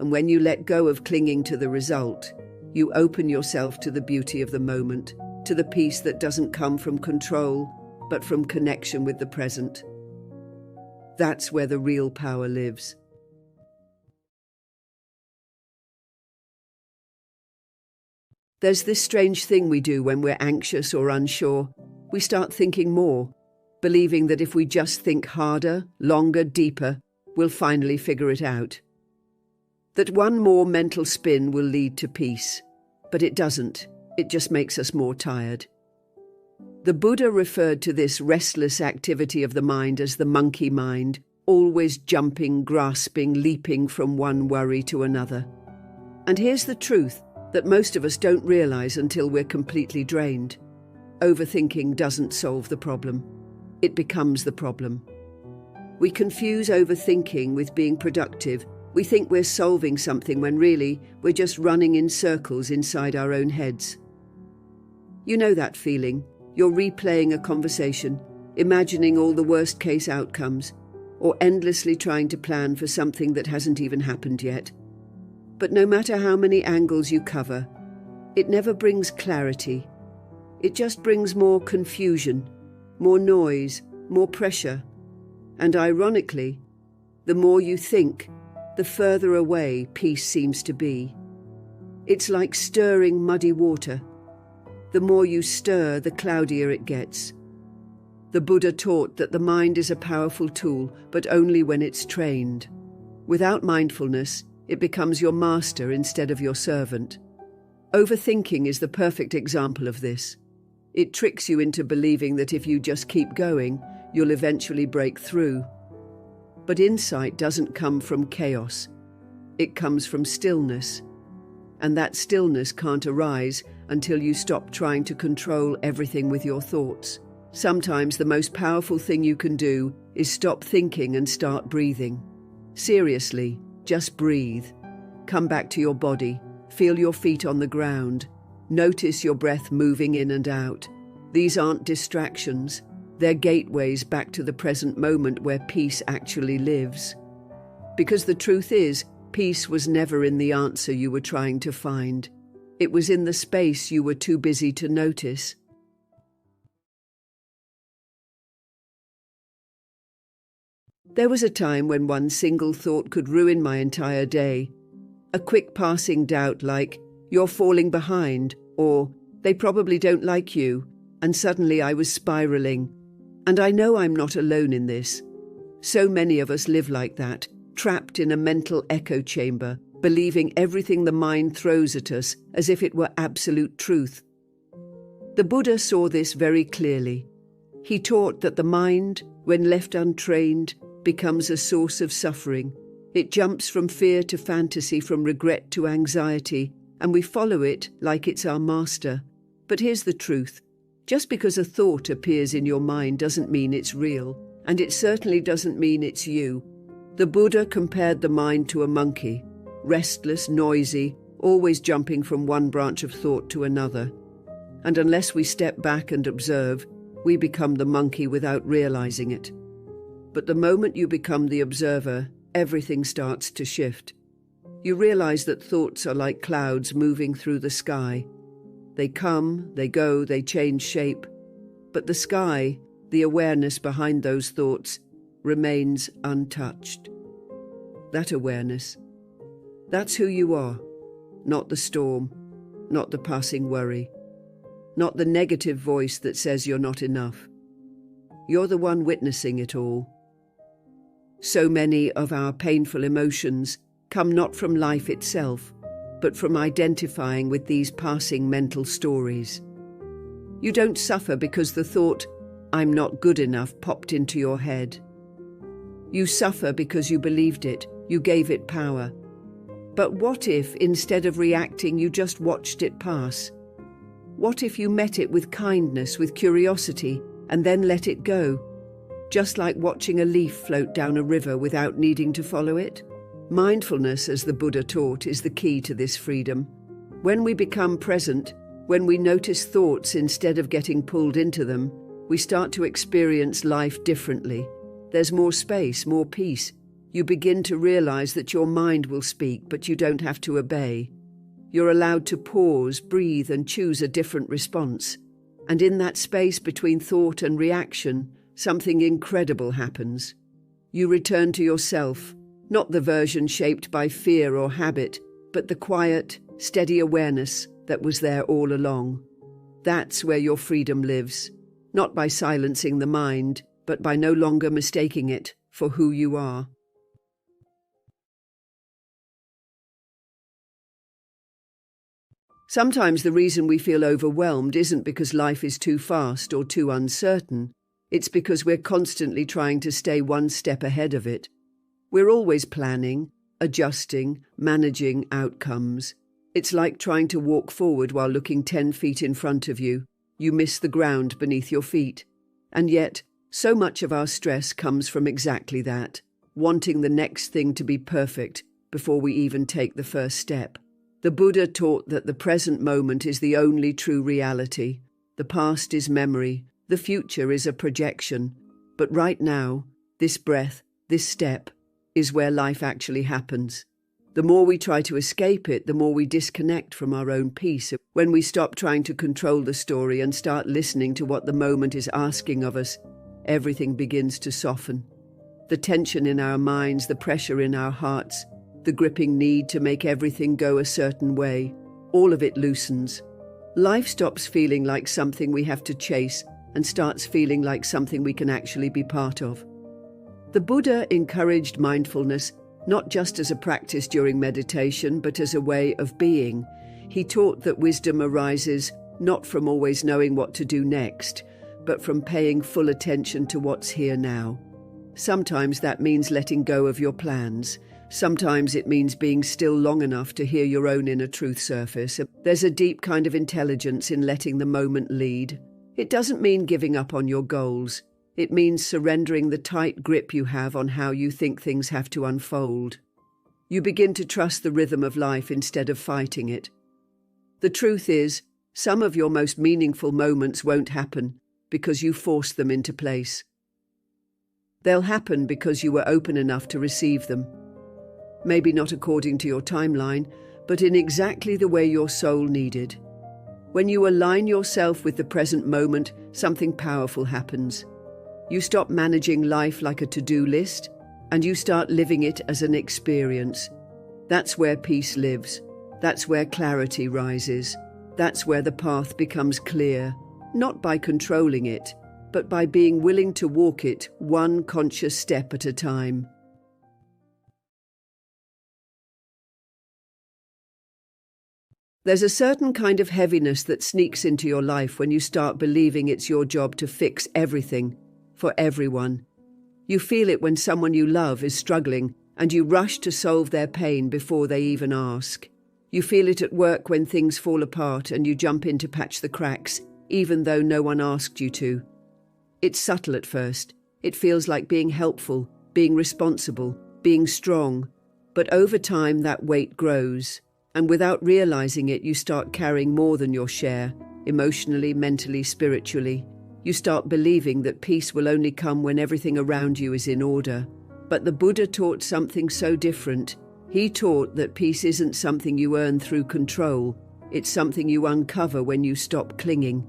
And when you let go of clinging to the result, you open yourself to the beauty of the moment, to the peace that doesn't come from control, but from connection with the present. That's where the real power lives. There's this strange thing we do when we're anxious or unsure. We start thinking more, believing that if we just think harder, longer, deeper, we'll finally figure it out. That one more mental spin will lead to peace. But it doesn't. It just makes us more tired. The Buddha referred to this restless activity of the mind as the monkey mind, always jumping, grasping, leaping from one worry to another. And here's the truth that most of us don't realize until we're completely drained. Overthinking doesn't solve the problem. It becomes the problem. We confuse overthinking with being productive. We think we're solving something when really we're just running in circles inside our own heads. You know that feeling. You're replaying a conversation, imagining all the worst-case outcomes, or endlessly trying to plan for something that hasn't even happened yet. But no matter how many angles you cover, it never brings clarity. It just brings more confusion, more noise, more pressure. And ironically, the more you think, the further away peace seems to be. It's like stirring muddy water. The more you stir, the cloudier it gets. The Buddha taught that the mind is a powerful tool, but only when it's trained. Without mindfulness, it becomes your master instead of your servant. Overthinking is the perfect example of this. It tricks you into believing that if you just keep going, you'll eventually break through. But insight doesn't come from chaos. It comes from stillness. And that stillness can't arise until you stop trying to control everything with your thoughts. Sometimes the most powerful thing you can do is stop thinking and start breathing. Seriously, just breathe. Come back to your body. Feel your feet on the ground. Notice your breath moving in and out. These aren't distractions. They're gateways back to the present moment where peace actually lives. Because the truth is, peace was never in the answer you were trying to find. It was in the space you were too busy to notice. There was a time when one single thought could ruin my entire day. A quick passing doubt like, "You're falling behind," or "They probably don't like you," and suddenly I was spiraling. And I know I'm not alone in this. So many of us live like that, trapped in a mental echo chamber, believing everything the mind throws at us as if it were absolute truth. The Buddha saw this very clearly. He taught that the mind, when left untrained, becomes a source of suffering. It jumps from fear to fantasy, from regret to anxiety, and we follow it like it's our master. But here's the truth. Just because a thought appears in your mind doesn't mean it's real, and it certainly doesn't mean it's you. The Buddha compared the mind to a monkey, restless, noisy, always jumping from one branch of thought to another. And unless we step back and observe, we become the monkey without realizing it. But the moment you become the observer, everything starts to shift. You realize that thoughts are like clouds moving through the sky. They come, they go, they change shape. But the sky, the awareness behind those thoughts, remains untouched. That awareness, that's who you are. Not the storm, not the passing worry, not the negative voice that says you're not enough. You're the one witnessing it all. So many of our painful emotions come not from life itself, but from identifying with these passing mental stories. You don't suffer because the thought, "I'm not good enough" popped into your head. You suffer because you believed it, you gave it power. But what if, instead of reacting, you just watched it pass? What if you met it with kindness, with curiosity, and then let it go? Just like watching a leaf float down a river without needing to follow it? Mindfulness, as the Buddha taught, is the key to this freedom. When we become present, when we notice thoughts instead of getting pulled into them, we start to experience life differently. There's more space, more peace. You begin to realize that your mind will speak, but you don't have to obey. You're allowed to pause, breathe, and choose a different response. And in that space between thought and reaction, something incredible happens. You return to yourself, not the version shaped by fear or habit, but the quiet, steady awareness that was there all along. That's where your freedom lives, not by silencing the mind, but by no longer mistaking it for who you are. Sometimes the reason we feel overwhelmed isn't because life is too fast or too uncertain. It's because we're constantly trying to stay one step ahead of it. We're always planning, adjusting, managing outcomes. It's like trying to walk forward while looking 10 feet in front of you. You miss the ground beneath your feet. And yet, so much of our stress comes from exactly that, wanting the next thing to be perfect before we even take the first step. The Buddha taught that the present moment is the only true reality. The past is memory, the future is a projection. But right now, this breath, this step, is where life actually happens. The more we try to escape it, the more we disconnect from our own peace. When we stop trying to control the story and start listening to what the moment is asking of us, everything begins to soften. The tension in our minds, the pressure in our hearts, the gripping need to make everything go a certain way, all of it loosens. Life stops feeling like something we have to chase and starts feeling like something we can actually be part of. The Buddha encouraged mindfulness not just as a practice during meditation, but as a way of being. He taught that wisdom arises not from always knowing what to do next, but from paying full attention to what's here now. Sometimes that means letting go of your plans. Sometimes it means being still long enough to hear your own inner truth surface. There's a deep kind of intelligence in letting the moment lead. It doesn't mean giving up on your goals. It means surrendering the tight grip you have on how you think things have to unfold. You begin to trust the rhythm of life instead of fighting it. The truth is, some of your most meaningful moments won't happen because you forced them into place. They'll happen because you were open enough to receive them. Maybe not according to your timeline, but in exactly the way your soul needed. When you align yourself with the present moment, something powerful happens. You stop managing life like a to-do list, and you start living it as an experience. That's where peace lives. That's where clarity rises. That's where the path becomes clear, not by controlling it, but by being willing to walk it one conscious step at a time. There's a certain kind of heaviness that sneaks into your life when you start believing it's your job to fix everything for everyone. You feel it when someone you love is struggling and you rush to solve their pain before they even ask. You feel it at work when things fall apart and you jump in to patch the cracks, even though no one asked you to. It's subtle at first. It feels like being helpful, being responsible, being strong. But over time that weight grows. And without realizing it, you start carrying more than your share, emotionally, mentally, spiritually. You start believing that peace will only come when everything around you is in order. But the Buddha taught something so different. He taught that peace isn't something you earn through control. It's something you uncover when you stop clinging,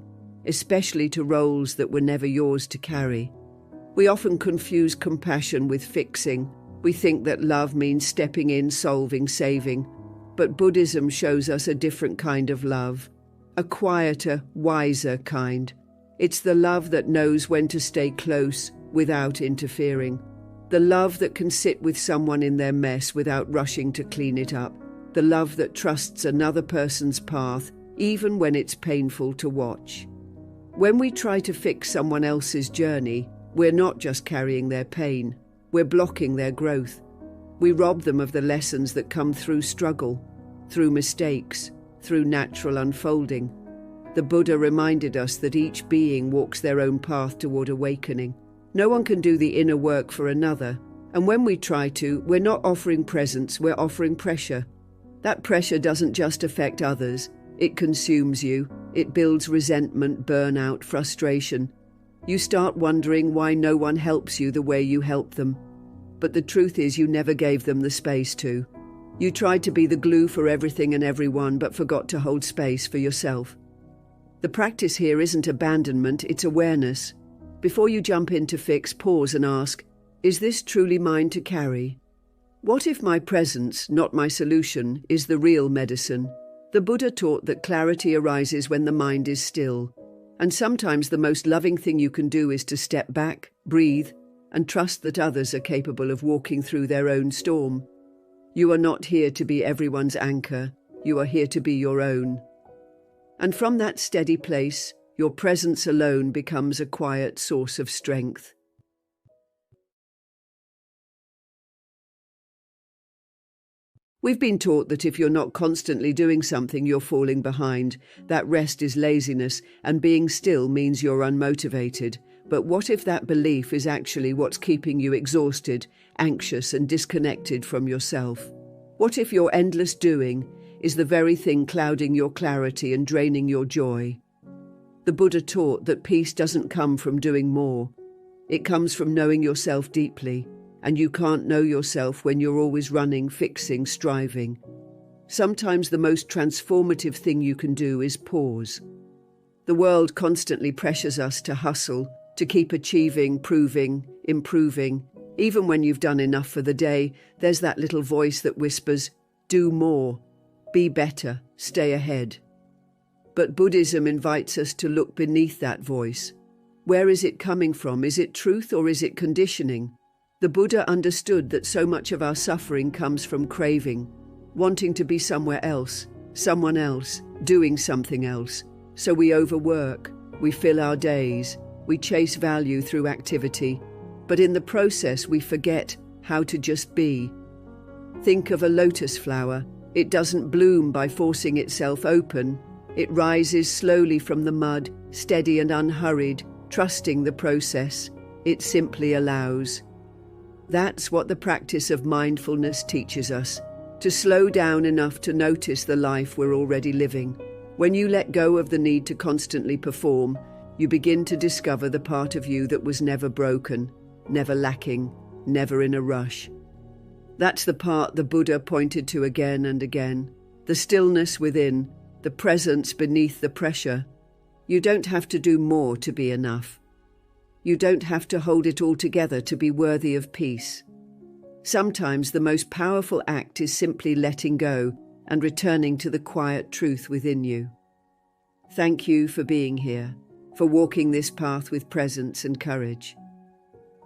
especially to roles that were never yours to carry. We often confuse compassion with fixing. We think that love means stepping in, solving, saving. But Buddhism shows us a different kind of love, a quieter, wiser kind. It's the love that knows when to stay close without interfering. The love that can sit with someone in their mess without rushing to clean it up. The love that trusts another person's path, even when it's painful to watch. When we try to fix someone else's journey, we're not just carrying their pain, we're blocking their growth. We rob them of the lessons that come through struggle, through mistakes, through natural unfolding. The Buddha reminded us that each being walks their own path toward awakening. No one can do the inner work for another, and when we try to, we're not offering presence, we're offering pressure. That pressure doesn't just affect others, it consumes you, it builds resentment, burnout, frustration. You start wondering why no one helps you the way you help them. But the truth is you never gave them the space to. You tried to be the glue for everything and everyone, but forgot to hold space for yourself. The practice here isn't abandonment, it's awareness. Before you jump in to fix, pause and ask, is this truly mine to carry? What if my presence, not my solution, is the real medicine? The Buddha taught that clarity arises when the mind is still. And sometimes the most loving thing you can do is to step back, breathe, and trust that others are capable of walking through their own storm. You are not here to be everyone's anchor, you are here to be your own. And from that steady place, your presence alone becomes a quiet source of strength. We've been taught that if you're not constantly doing something, you're falling behind. That rest is laziness, and being still means you're unmotivated. But what if that belief is actually what's keeping you exhausted, anxious, and disconnected from yourself? What if your endless doing is the very thing clouding your clarity and draining your joy? The Buddha taught that peace doesn't come from doing more. It comes from knowing yourself deeply, and you can't know yourself when you're always running, fixing, striving. Sometimes the most transformative thing you can do is pause. The world constantly pressures us to hustle, to keep achieving, proving, improving. Even when you've done enough for the day, there's that little voice that whispers, do more, be better, stay ahead. But Buddhism invites us to look beneath that voice. Where is it coming from? Is it truth or is it conditioning? The Buddha understood that so much of our suffering comes from craving, wanting to be somewhere else, someone else, doing something else. So we overwork, we fill our days, we chase value through activity, but in the process we forget how to just be. Think of a lotus flower. It doesn't bloom by forcing itself open. It rises slowly from the mud, steady and unhurried, trusting the process. It simply allows. That's what the practice of mindfulness teaches us, to slow down enough to notice the life we're already living. When you let go of the need to constantly perform, you begin to discover the part of you that was never broken, never lacking, never in a rush. That's the part the Buddha pointed to again and again, the stillness within, the presence beneath the pressure. You don't have to do more to be enough. You don't have to hold it all together to be worthy of peace. Sometimes the most powerful act is simply letting go and returning to the quiet truth within you. Thank you for being here, for walking this path with presence and courage.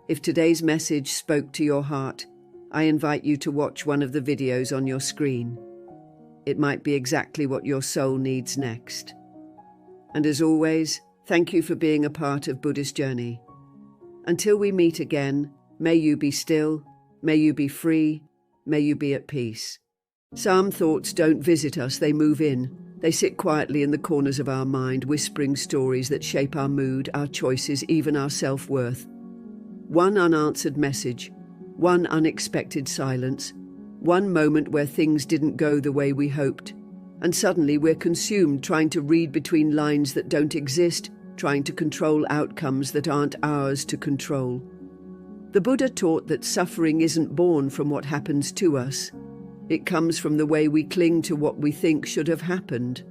If today's message spoke to your heart, I invite you to watch one of the videos on your screen. It might be exactly what your soul needs next. And as always, thank you for being a part of Buddhist Journey. Until we meet again, may you be still, may you be free, may you be at peace. Some thoughts don't visit us, they move in. They sit quietly in the corners of our mind, whispering stories that shape our mood, our choices, even our self-worth. One unanswered message, one unexpected silence, one moment where things didn't go the way we hoped, and suddenly we're consumed trying to read between lines that don't exist, trying to control outcomes that aren't ours to control. The Buddha taught that suffering isn't born from what happens to us. It comes from the way we cling to what we think should have happened.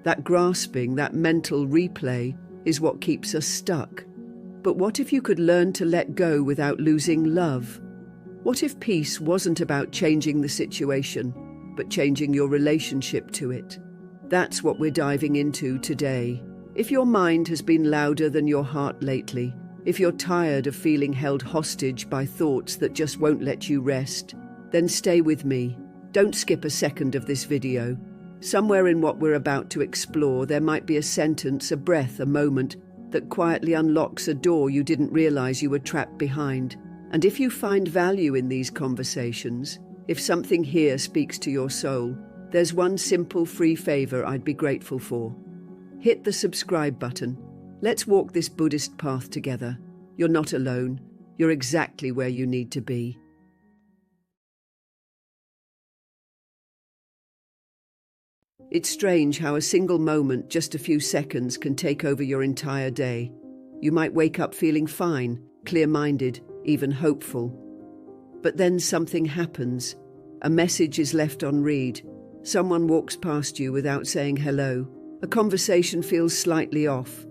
That grasping, that mental replay, is what keeps us stuck. But what if you could learn to let go without losing love? What if peace wasn't about changing the situation, but changing your relationship to it? That's what we're diving into today. If your mind has been louder than your heart lately, if you're tired of feeling held hostage by thoughts that just won't let you rest, then stay with me. Don't skip a second of this video. Somewhere in what we're about to explore, there might be a sentence, a breath, a moment that quietly unlocks a door you didn't realize you were trapped behind. And if you find value in these conversations, if something here speaks to your soul, there's one simple free favor I'd be grateful for. Hit the subscribe button. Let's walk this Buddhist path together. You're not alone. You're exactly where you need to be. It's strange how a single moment, just a few seconds, can take over your entire day. You might wake up feeling fine, clear-minded, even hopeful. But then something happens. A message is left unread. Someone walks past you without saying hello. A conversation feels slightly off.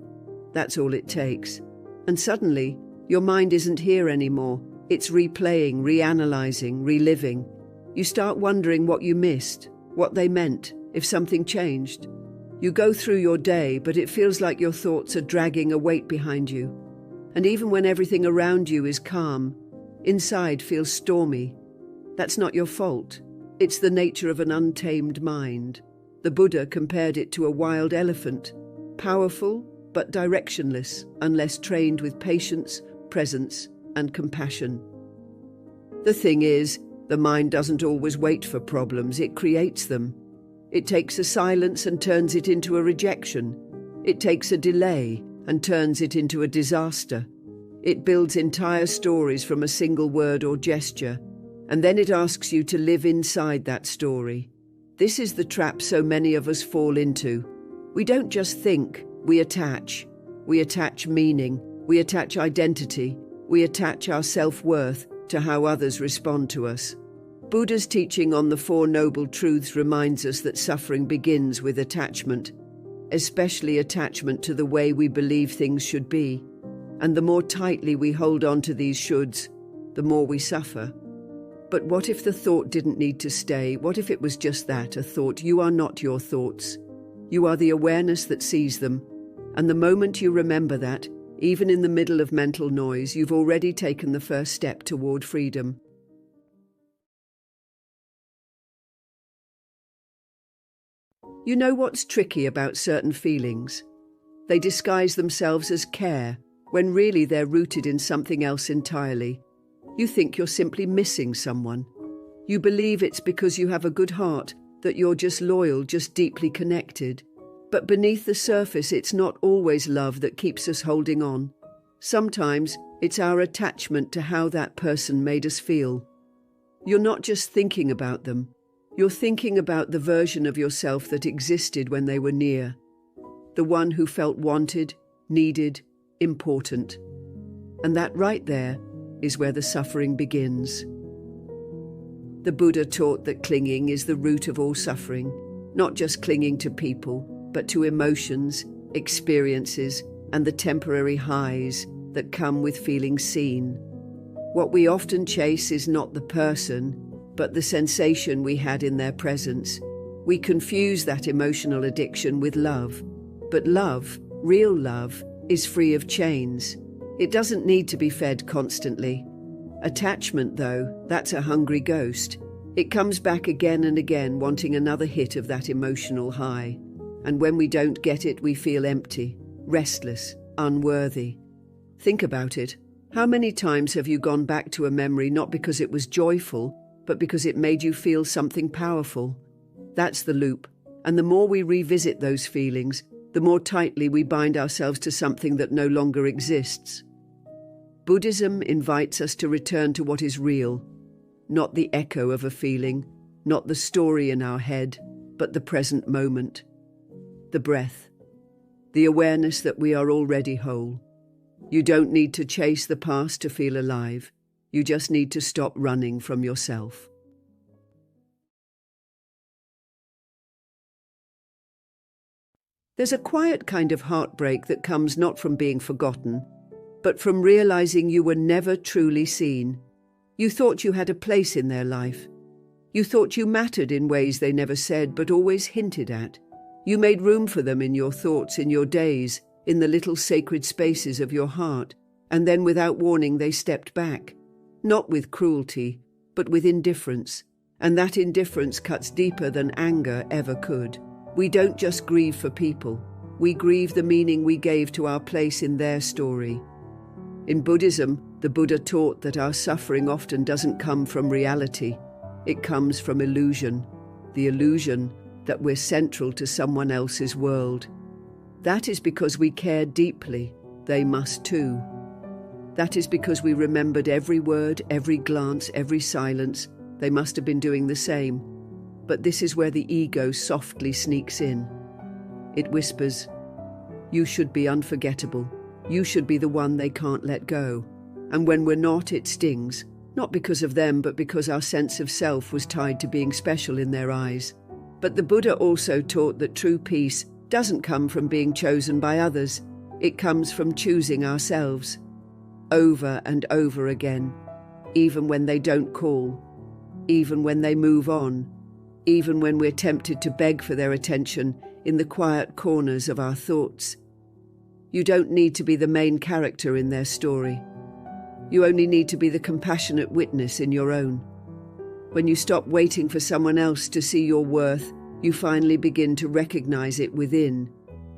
That's all it takes. And suddenly, your mind isn't here anymore. It's replaying, reanalyzing, reliving. You start wondering what you missed, what they meant, if something changed. You go through your day, but it feels like your thoughts are dragging a weight behind you. And even when everything around you is calm, inside feels stormy. That's not your fault. It's the nature of an untamed mind. The Buddha compared it to a wild elephant, powerful but directionless unless trained with patience, presence, and compassion. The thing is, the mind doesn't always wait for problems, it creates them. It takes a silence and turns it into a rejection. It takes a delay and turns it into a disaster. It builds entire stories from a single word or gesture, and then it asks you to live inside that story. This is the trap so many of us fall into. We don't just think, we attach. We attach meaning, we attach identity, we attach our self-worth to how others respond to us. Buddha's teaching on the Four Noble Truths reminds us that suffering begins with attachment, especially attachment to the way we believe things should be. And the more tightly we hold on to these shoulds, the more we suffer. But what if the thought didn't need to stay? What if it was just that, a thought? You are not your thoughts. You are the awareness that sees them. And the moment you remember that, even in the middle of mental noise, you've already taken the first step toward freedom. You know what's tricky about certain feelings? They disguise themselves as care, when really they're rooted in something else entirely. You think you're simply missing someone. You believe it's because you have a good heart, that you're just loyal, just deeply connected. But beneath the surface, it's not always love that keeps us holding on. Sometimes it's our attachment to how that person made us feel. You're not just thinking about them. You're thinking about the version of yourself that existed when they were near. The one who felt wanted, needed, important. And that right there is where the suffering begins. The Buddha taught that clinging is the root of all suffering, not just clinging to people, but to emotions, experiences, and the temporary highs that come with feeling seen. What we often chase is not the person, but the sensation we had in their presence. We confuse that emotional addiction with love. But love, real love, is free of chains. It doesn't need to be fed constantly. Attachment, though, that's a hungry ghost. It comes back again and again, wanting another hit of that emotional high. And when we don't get it, we feel empty, restless, unworthy. Think about it. How many times have you gone back to a memory not because it was joyful, but because it made you feel something powerful? That's the loop. And the more we revisit those feelings, the more tightly we bind ourselves to something that no longer exists. Buddhism invites us to return to what is real, not the echo of a feeling, not the story in our head, but the present moment. The breath, the awareness that we are already whole. You don't need to chase the past to feel alive. You just need to stop running from yourself. There's a quiet kind of heartbreak that comes not from being forgotten, but from realizing you were never truly seen. You thought you had a place in their life. You thought you mattered in ways they never said but always hinted at. You made room for them in your thoughts, in your days, in the little sacred spaces of your heart, and then without warning they stepped back. Not with cruelty, but with indifference. And that indifference cuts deeper than anger ever could. We don't just grieve for people. We grieve the meaning we gave to our place in their story. In Buddhism, the Buddha taught that our suffering often doesn't come from reality. It comes from illusion, the illusion that we're central to someone else's world. That is because we care deeply. They must too. That is because we remembered every word, every glance, every silence. They must have been doing the same. But this is where the ego softly sneaks in. It whispers, "You should be unforgettable. You should be the one they can't let go." And when we're not, it stings. Not because of them, but because our sense of self was tied to being special in their eyes. But the Buddha also taught that true peace doesn't come from being chosen by others. It comes from choosing ourselves. Over and over again. Even when they don't call. Even when they move on. Even when we're tempted to beg for their attention in the quiet corners of our thoughts. You don't need to be the main character in their story. You only need to be the compassionate witness in your own. When you stop waiting for someone else to see your worth, you finally begin to recognize it within.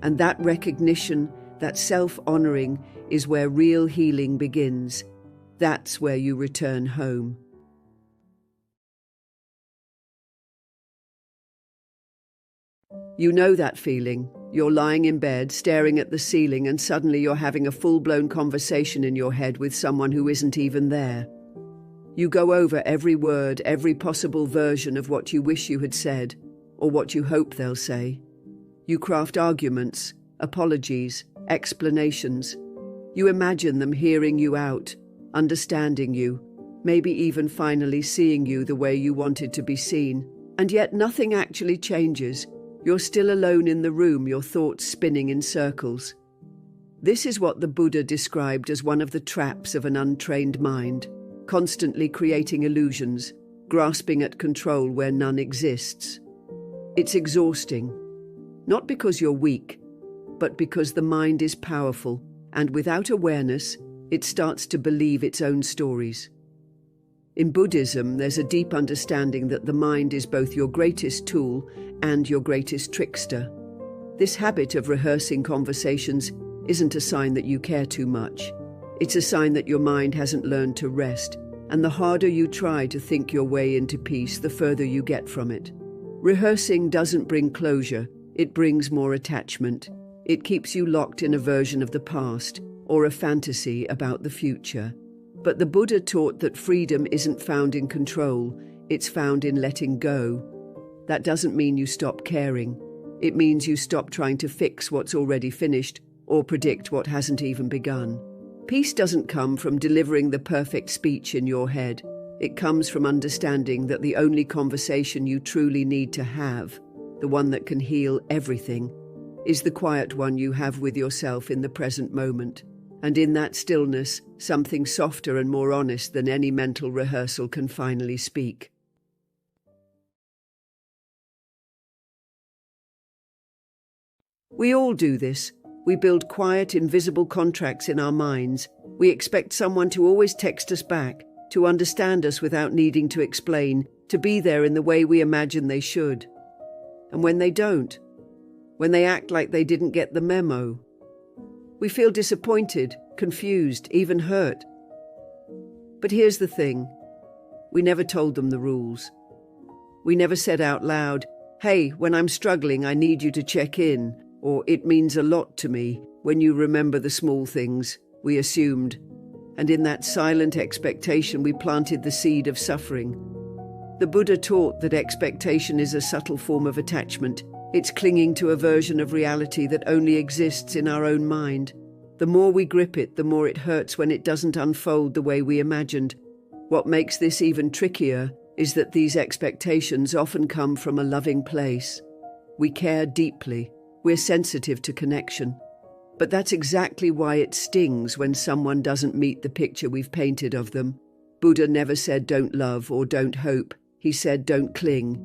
And that recognition, that self-honoring, is where real healing begins. That's where you return home. You know that feeling. You're lying in bed, staring at the ceiling, and suddenly you're having a full-blown conversation in your head with someone who isn't even there. You go over every word, every possible version of what you wish you had said, or what you hope they'll say. You craft arguments, apologies, explanations. You imagine them hearing you out, understanding you, maybe even finally seeing you the way you wanted to be seen. And yet nothing actually changes. You're still alone in the room, your thoughts spinning in circles. This is what the Buddha described as one of the traps of an untrained mind, constantly creating illusions, grasping at control where none exists. It's exhausting, not because you're weak, but because the mind is powerful, and without awareness, it starts to believe its own stories. In Buddhism, there's a deep understanding that the mind is both your greatest tool and your greatest trickster. This habit of rehearsing conversations isn't a sign that you care too much. It's a sign that your mind hasn't learned to rest, and the harder you try to think your way into peace, the further you get from it. Rehearsing doesn't bring closure, it brings more attachment. It keeps you locked in a version of the past or a fantasy about the future. But the Buddha taught that freedom isn't found in control, it's found in letting go. That doesn't mean you stop caring. It means you stop trying to fix what's already finished or predict what hasn't even begun. Peace doesn't come from delivering the perfect speech in your head. It comes from understanding that the only conversation you truly need to have, the one that can heal everything, is the quiet one you have with yourself in the present moment. And in that stillness, something softer and more honest than any mental rehearsal can finally speak. We all do this. We build quiet, invisible contracts in our minds. We expect someone to always text us back, to understand us without needing to explain, to be there in the way we imagine they should. And when they don't, when they act like they didn't get the memo, we feel disappointed, confused, even hurt. But here's the thing. We never told them the rules. We never said out loud, "Hey, when I'm struggling, I need you to check in," or "It means a lot to me when you remember the small things." We assumed. And in that silent expectation, we planted the seed of suffering. The Buddha taught that expectation is a subtle form of attachment. It's clinging to a version of reality that only exists in our own mind. The more we grip it, the more it hurts when it doesn't unfold the way we imagined. What makes this even trickier is that these expectations often come from a loving place. We care deeply. We're sensitive to connection. But that's exactly why it stings when someone doesn't meet the picture we've painted of them. Buddha never said don't love or don't hope. He said don't cling.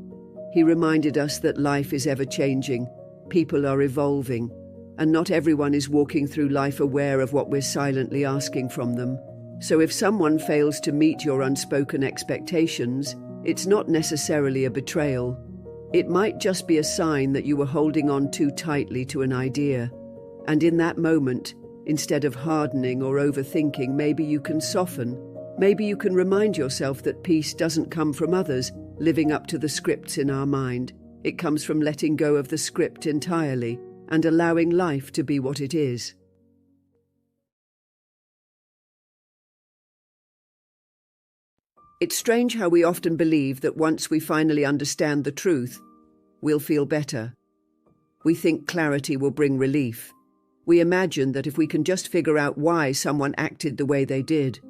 He reminded us that life is ever-changing, people are evolving, and not everyone is walking through life aware of what we're silently asking from them. So if someone fails to meet your unspoken expectations, it's not necessarily a betrayal. It might just be a sign that you were holding on too tightly to an idea. And in that moment, instead of hardening or overthinking, maybe you can soften. Maybe you can remind yourself that peace doesn't come from others living up to the scripts in our mind. It comes from letting go of the script entirely and allowing life to be what it is. It's strange how we often believe that once we finally understand the truth, we'll feel better. We think clarity will bring relief. We imagine that if we can just figure out why someone acted the way they did,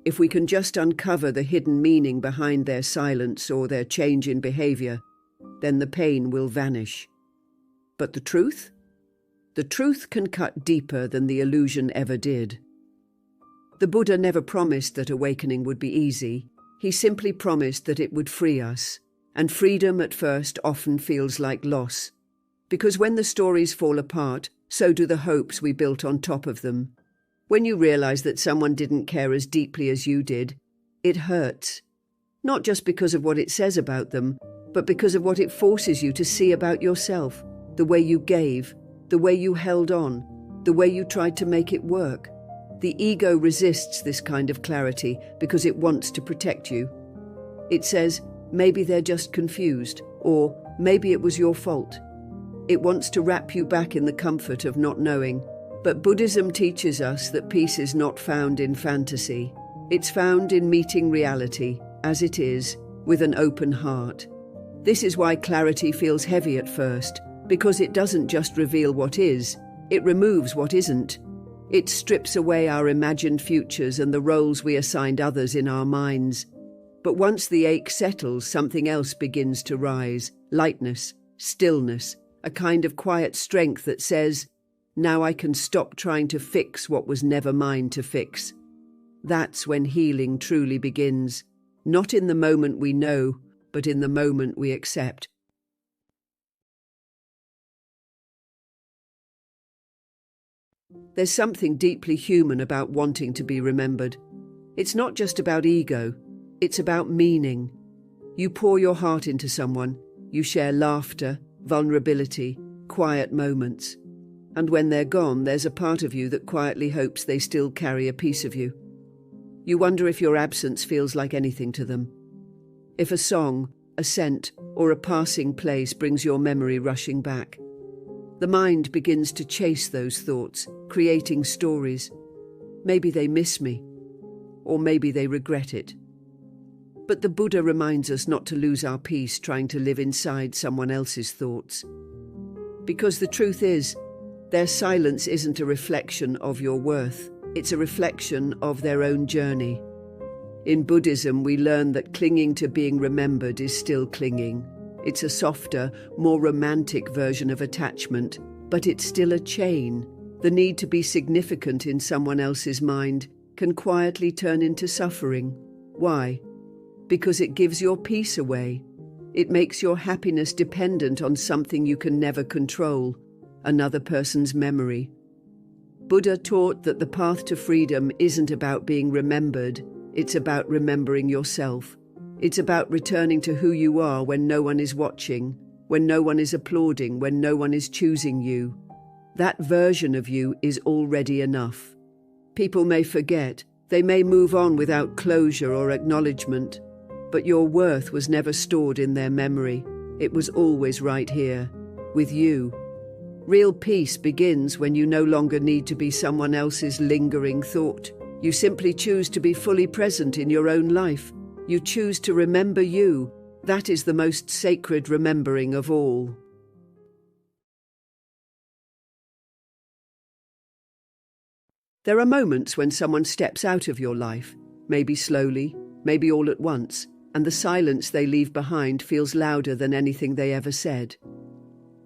if we can just uncover the hidden meaning behind their silence or their change in behavior, then the pain will vanish. But the truth? The truth can cut deeper than the illusion ever did. The Buddha never promised that awakening would be easy. He simply promised that it would free us, and freedom at first often feels like loss. Because when the stories fall apart, so do the hopes we built on top of them. When you realize that someone didn't care as deeply as you did, it hurts. Not just because of what it says about them, but because of what it forces you to see about yourself, the way you gave, the way you held on, the way you tried to make it work. The ego resists this kind of clarity because it wants to protect you. It says, maybe they're just confused, or maybe it was your fault. It wants to wrap you back in the comfort of not knowing. But Buddhism teaches us that peace is not found in fantasy. It's found in meeting reality, as it is, with an open heart. This is why clarity feels heavy at first, because it doesn't just reveal what is, it removes what isn't. It strips away our imagined futures and the roles we assigned others in our minds. But once the ache settles, something else begins to rise. Lightness, stillness, a kind of quiet strength that says, now I can stop trying to fix what was never mine to fix. That's when healing truly begins. Not in the moment we know, but in the moment we accept. There's something deeply human about wanting to be remembered. It's not just about ego, it's about meaning. You pour your heart into someone, you share laughter, vulnerability, quiet moments. And when they're gone, there's a part of you that quietly hopes they still carry a piece of you. You wonder if your absence feels like anything to them. If a song, a scent, or a passing place brings your memory rushing back. The mind begins to chase those thoughts, creating stories. Maybe they miss me, or maybe they regret it. But the Buddha reminds us not to lose our peace trying to live inside someone else's thoughts. Because the truth is, their silence isn't a reflection of your worth, it's a reflection of their own journey. In Buddhism, we learn that clinging to being remembered is still clinging. It's a softer, more romantic version of attachment, but it's still a chain. The need to be significant in someone else's mind can quietly turn into suffering. Why? Because it gives your peace away. It makes your happiness dependent on something you can never control, another person's memory. Buddha taught that the path to freedom isn't about being remembered, it's about remembering yourself. It's about returning to who you are when no one is watching, when no one is applauding, when no one is choosing you. That version of you is already enough. People may forget, they may move on without closure or acknowledgement, but your worth was never stored in their memory. It was always right here, with you. Real peace begins when you no longer need to be someone else's lingering thought. You simply choose to be fully present in your own life. You choose to remember you. That is the most sacred remembering of all. There are moments when someone steps out of your life, maybe slowly, maybe all at once, and the silence they leave behind feels louder than anything they ever said.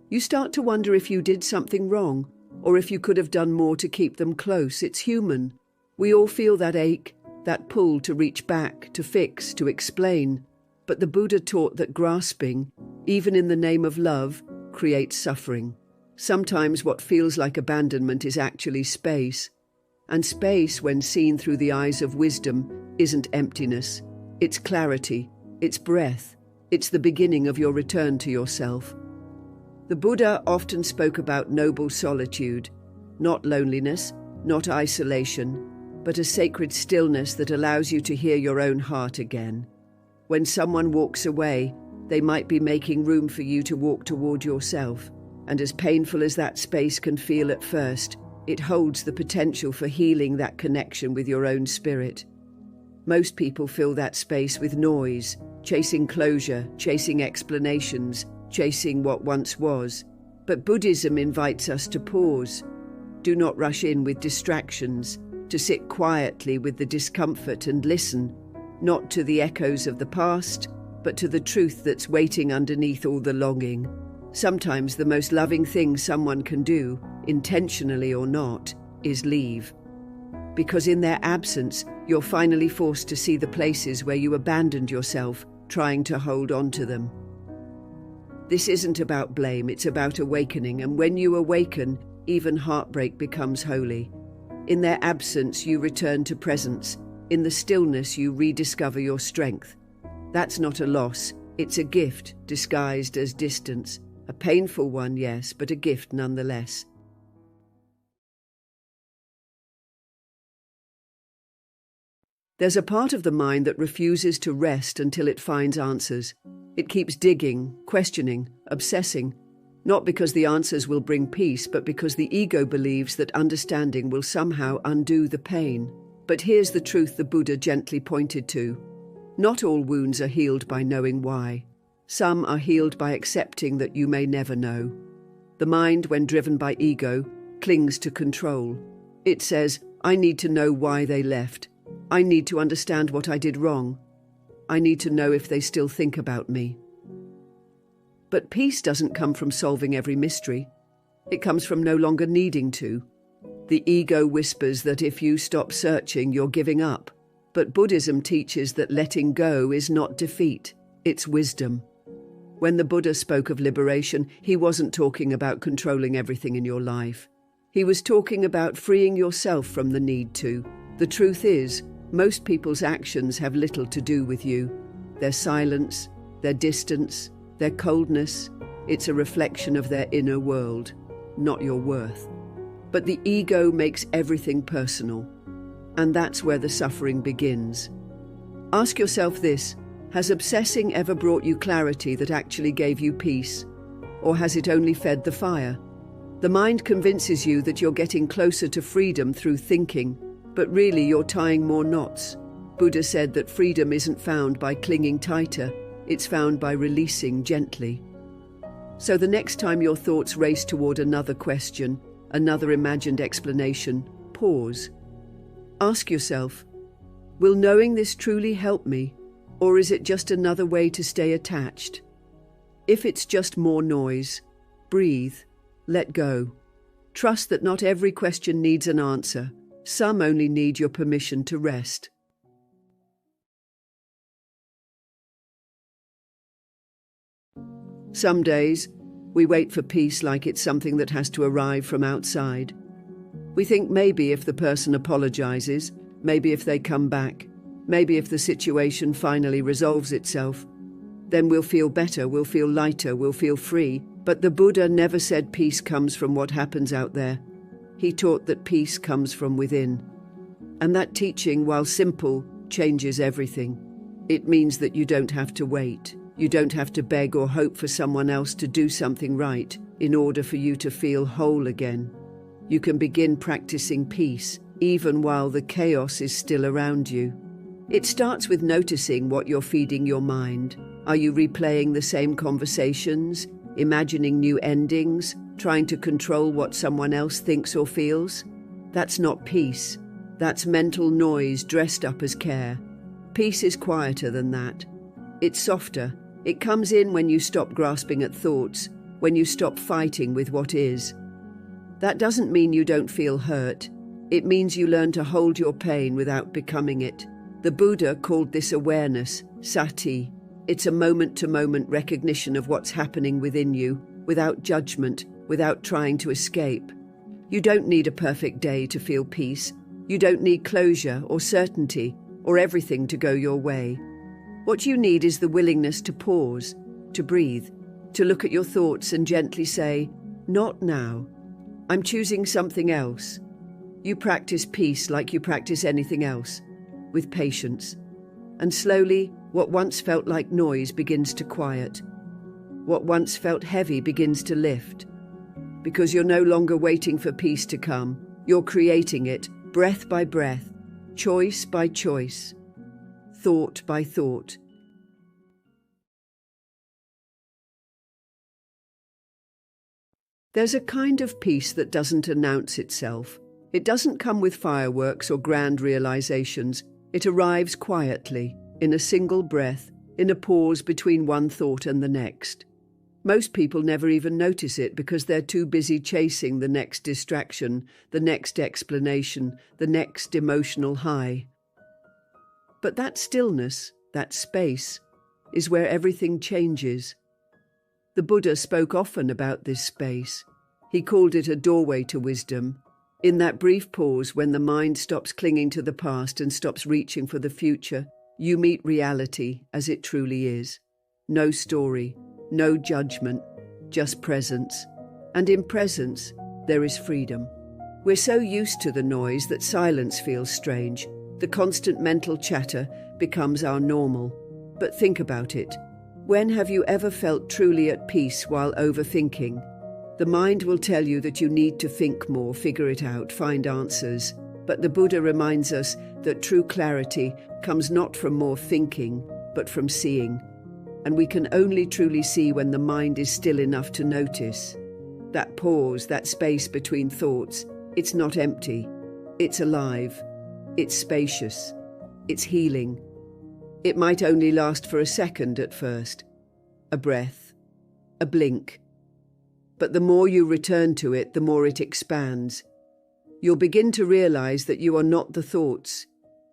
You start to wonder if you did something wrong, or if you could have done more to keep them close. It's human. We all feel that ache, that pull to reach back, to fix, to explain. But the Buddha taught that grasping, even in the name of love, creates suffering. Sometimes what feels like abandonment is actually space. And space, when seen through the eyes of wisdom, isn't emptiness. It's clarity, it's breath, It's the beginning of your return to yourself. The Buddha often spoke about noble solitude, not loneliness, not isolation, but a sacred stillness that allows you to hear your own heart again. When someone walks away, they might be making room for you to walk toward yourself, and as painful as that space can feel at first, it holds the potential for healing that connection with your own spirit. Most people fill that space with noise, chasing closure, chasing explanations, chasing what once was. But Buddhism invites us to pause. Do not rush in with distractions, to sit quietly with the discomfort and listen, not to the echoes of the past, but to the truth that's waiting underneath all the longing. Sometimes the most loving thing someone can do, intentionally or not, is leave. Because in their absence, you're finally forced to see the places where you abandoned yourself, trying to hold on to them. This isn't about blame, it's about awakening, and when you awaken, even heartbreak becomes holy. In their absence, you return to presence. In the stillness, you rediscover your strength. That's not a loss, it's a gift disguised as distance. A painful one, yes, but a gift nonetheless. There's a part of the mind that refuses to rest until it finds answers. It keeps digging, questioning, obsessing, not because the answers will bring peace, but because the ego believes that understanding will somehow undo the pain. But here's the truth the Buddha gently pointed to. Not all wounds are healed by knowing why. Some are healed by accepting that you may never know. The mind, when driven by ego, clings to control. It says, I need to know why they left. I need to understand what I did wrong. I need to know if they still think about me. But peace doesn't come from solving every mystery. It comes from no longer needing to. The ego whispers that if you stop searching, you're giving up. But Buddhism teaches that letting go is not defeat, it's wisdom. When the Buddha spoke of liberation, he wasn't talking about controlling everything in your life. He was talking about freeing yourself from the need to. The truth is, most people's actions have little to do with you. Their silence, their distance, their coldness, it's a reflection of their inner world, not your worth. But the ego makes everything personal, and that's where the suffering begins. Ask yourself this: has obsessing ever brought you clarity that actually gave you peace? Or has it only fed the fire? The mind convinces you that you're getting closer to freedom through thinking, but really you're tying more knots. Buddha said that freedom isn't found by clinging tighter, it's found by releasing gently. So the next time your thoughts race toward another question, another imagined explanation, pause. Ask yourself, will knowing this truly help me? Or is it just another way to stay attached? If it's just more noise, breathe, let go. Trust that not every question needs an answer. Some only need your permission to rest. Some days, we wait for peace like it's something that has to arrive from outside. We think maybe if the person apologizes, maybe if they come back, maybe if the situation finally resolves itself, then we'll feel better, we'll feel lighter, we'll feel free. But the Buddha never said peace comes from what happens out there. He taught that peace comes from within. And that teaching, while simple, changes everything. It means that you don't have to wait. You don't have to beg or hope for someone else to do something right in order for you to feel whole again. You can begin practicing peace, even while the chaos is still around you. It starts with noticing what you're feeding your mind. Are you replaying the same conversations, imagining new endings, trying to control what someone else thinks or feels? That's not peace. That's mental noise dressed up as care. Peace is quieter than that. It's softer. It comes in when you stop grasping at thoughts, when you stop fighting with what is. That doesn't mean you don't feel hurt. It means you learn to hold your pain without becoming it. The Buddha called this awareness, sati. It's a moment-to-moment recognition of what's happening within you, without judgment, without trying to escape. You don't need a perfect day to feel peace. You don't need closure or certainty or everything to go your way. What you need is the willingness to pause, to breathe, to look at your thoughts and gently say, "Not now. I'm choosing something else." You practice peace like you practice anything else, with patience. And slowly, what once felt like noise begins to quiet. What once felt heavy begins to lift. Because you're no longer waiting for peace to come, you're creating it, breath by breath, choice by choice, thought by thought. There's a kind of peace that doesn't announce itself. It doesn't come with fireworks or grand realizations. It arrives quietly, in a single breath, in a pause between one thought and the next. Most people never even notice it because they're too busy chasing the next distraction, the next explanation, the next emotional high. But that stillness, that space, is where everything changes. The Buddha spoke often about this space. He called it a doorway to wisdom. In that brief pause when the mind stops clinging to the past and stops reaching for the future, you meet reality as it truly is. No story, no judgment, just presence. And in presence, there is freedom. We're so used to the noise that silence feels strange. The constant mental chatter becomes our normal. But think about it. When have you ever felt truly at peace while overthinking? The mind will tell you that you need to think more, figure it out, find answers. But the Buddha reminds us that true clarity comes not from more thinking, but from seeing. And we can only truly see when the mind is still enough to notice. That pause, that space between thoughts, it's not empty. It's alive. It's spacious. It's healing. It might only last for a second at first. A breath. A blink. But the more you return to it, the more it expands. You'll begin to realize that you are not the thoughts.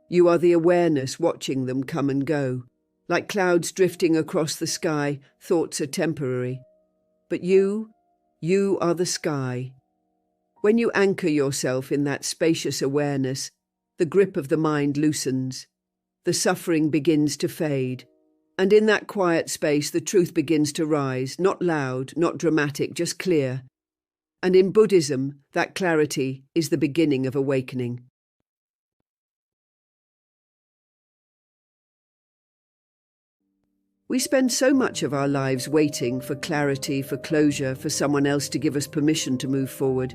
You are the awareness watching them come and go. Like clouds drifting across the sky, thoughts are temporary. But you are the sky. When you anchor yourself in that spacious awareness, the grip of the mind loosens. The suffering begins to fade. And in that quiet space, the truth begins to rise, not loud, not dramatic, just clear. And in Buddhism, that clarity is the beginning of awakening. We spend so much of our lives waiting for clarity, for closure, for someone else to give us permission to move forward.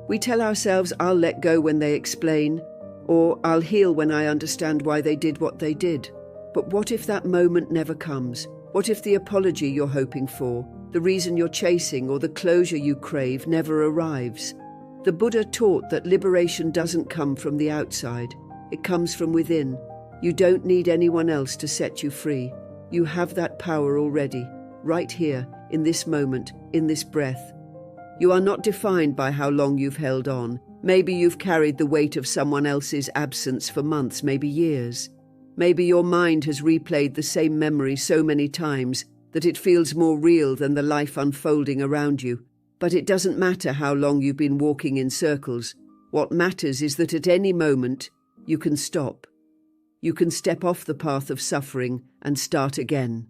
We tell ourselves, "I'll let go when they explain," or "I'll heal when I understand why they did what they did." But what if that moment never comes? What if the apology you're hoping for, the reason you're chasing, or the closure you crave never arrives? The Buddha taught that liberation doesn't come from the outside. It comes from within. You don't need anyone else to set you free. You have that power already, right here, in this moment, in this breath. You are not defined by how long you've held on. Maybe you've carried the weight of someone else's absence for months, maybe years. Maybe your mind has replayed the same memory so many times that it feels more real than the life unfolding around you. But it doesn't matter how long you've been walking in circles. What matters is that at any moment, you can stop. You can step off the path of suffering and start again.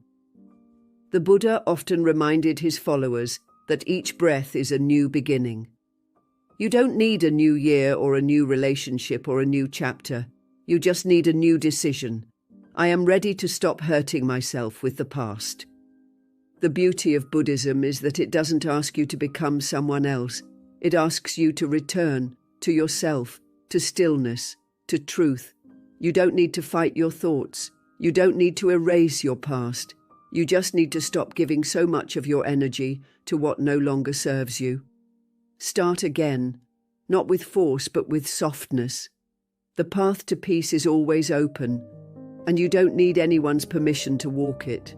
The Buddha often reminded his followers that each breath is a new beginning. You don't need a new year or a new relationship or a new chapter. You just need a new decision. I am ready to stop hurting myself with the past. The beauty of Buddhism is that it doesn't ask you to become someone else. It asks you to return to yourself, to stillness, to truth. You don't need to fight your thoughts. You don't need to erase your past. You just need to stop giving so much of your energy to what no longer serves you. Start again, not with force but with softness. The path to peace is always open, and you don't need anyone's permission to walk it.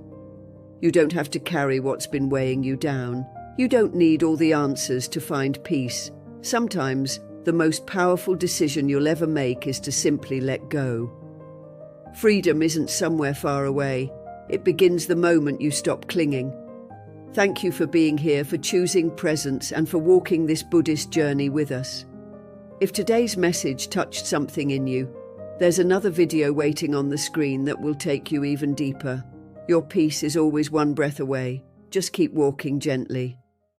You don't have to carry what's been weighing you down. You don't need all the answers to find peace. Sometimes, the most powerful decision you'll ever make is to simply let go. Freedom isn't somewhere far away. It begins the moment you stop clinging. Thank you for being here, for choosing presence, and for walking this Buddhist journey with us. If today's message touched something in you, There's another video waiting on the screen that will take you even deeper. Your peace is always one breath away. Just keep walking gently.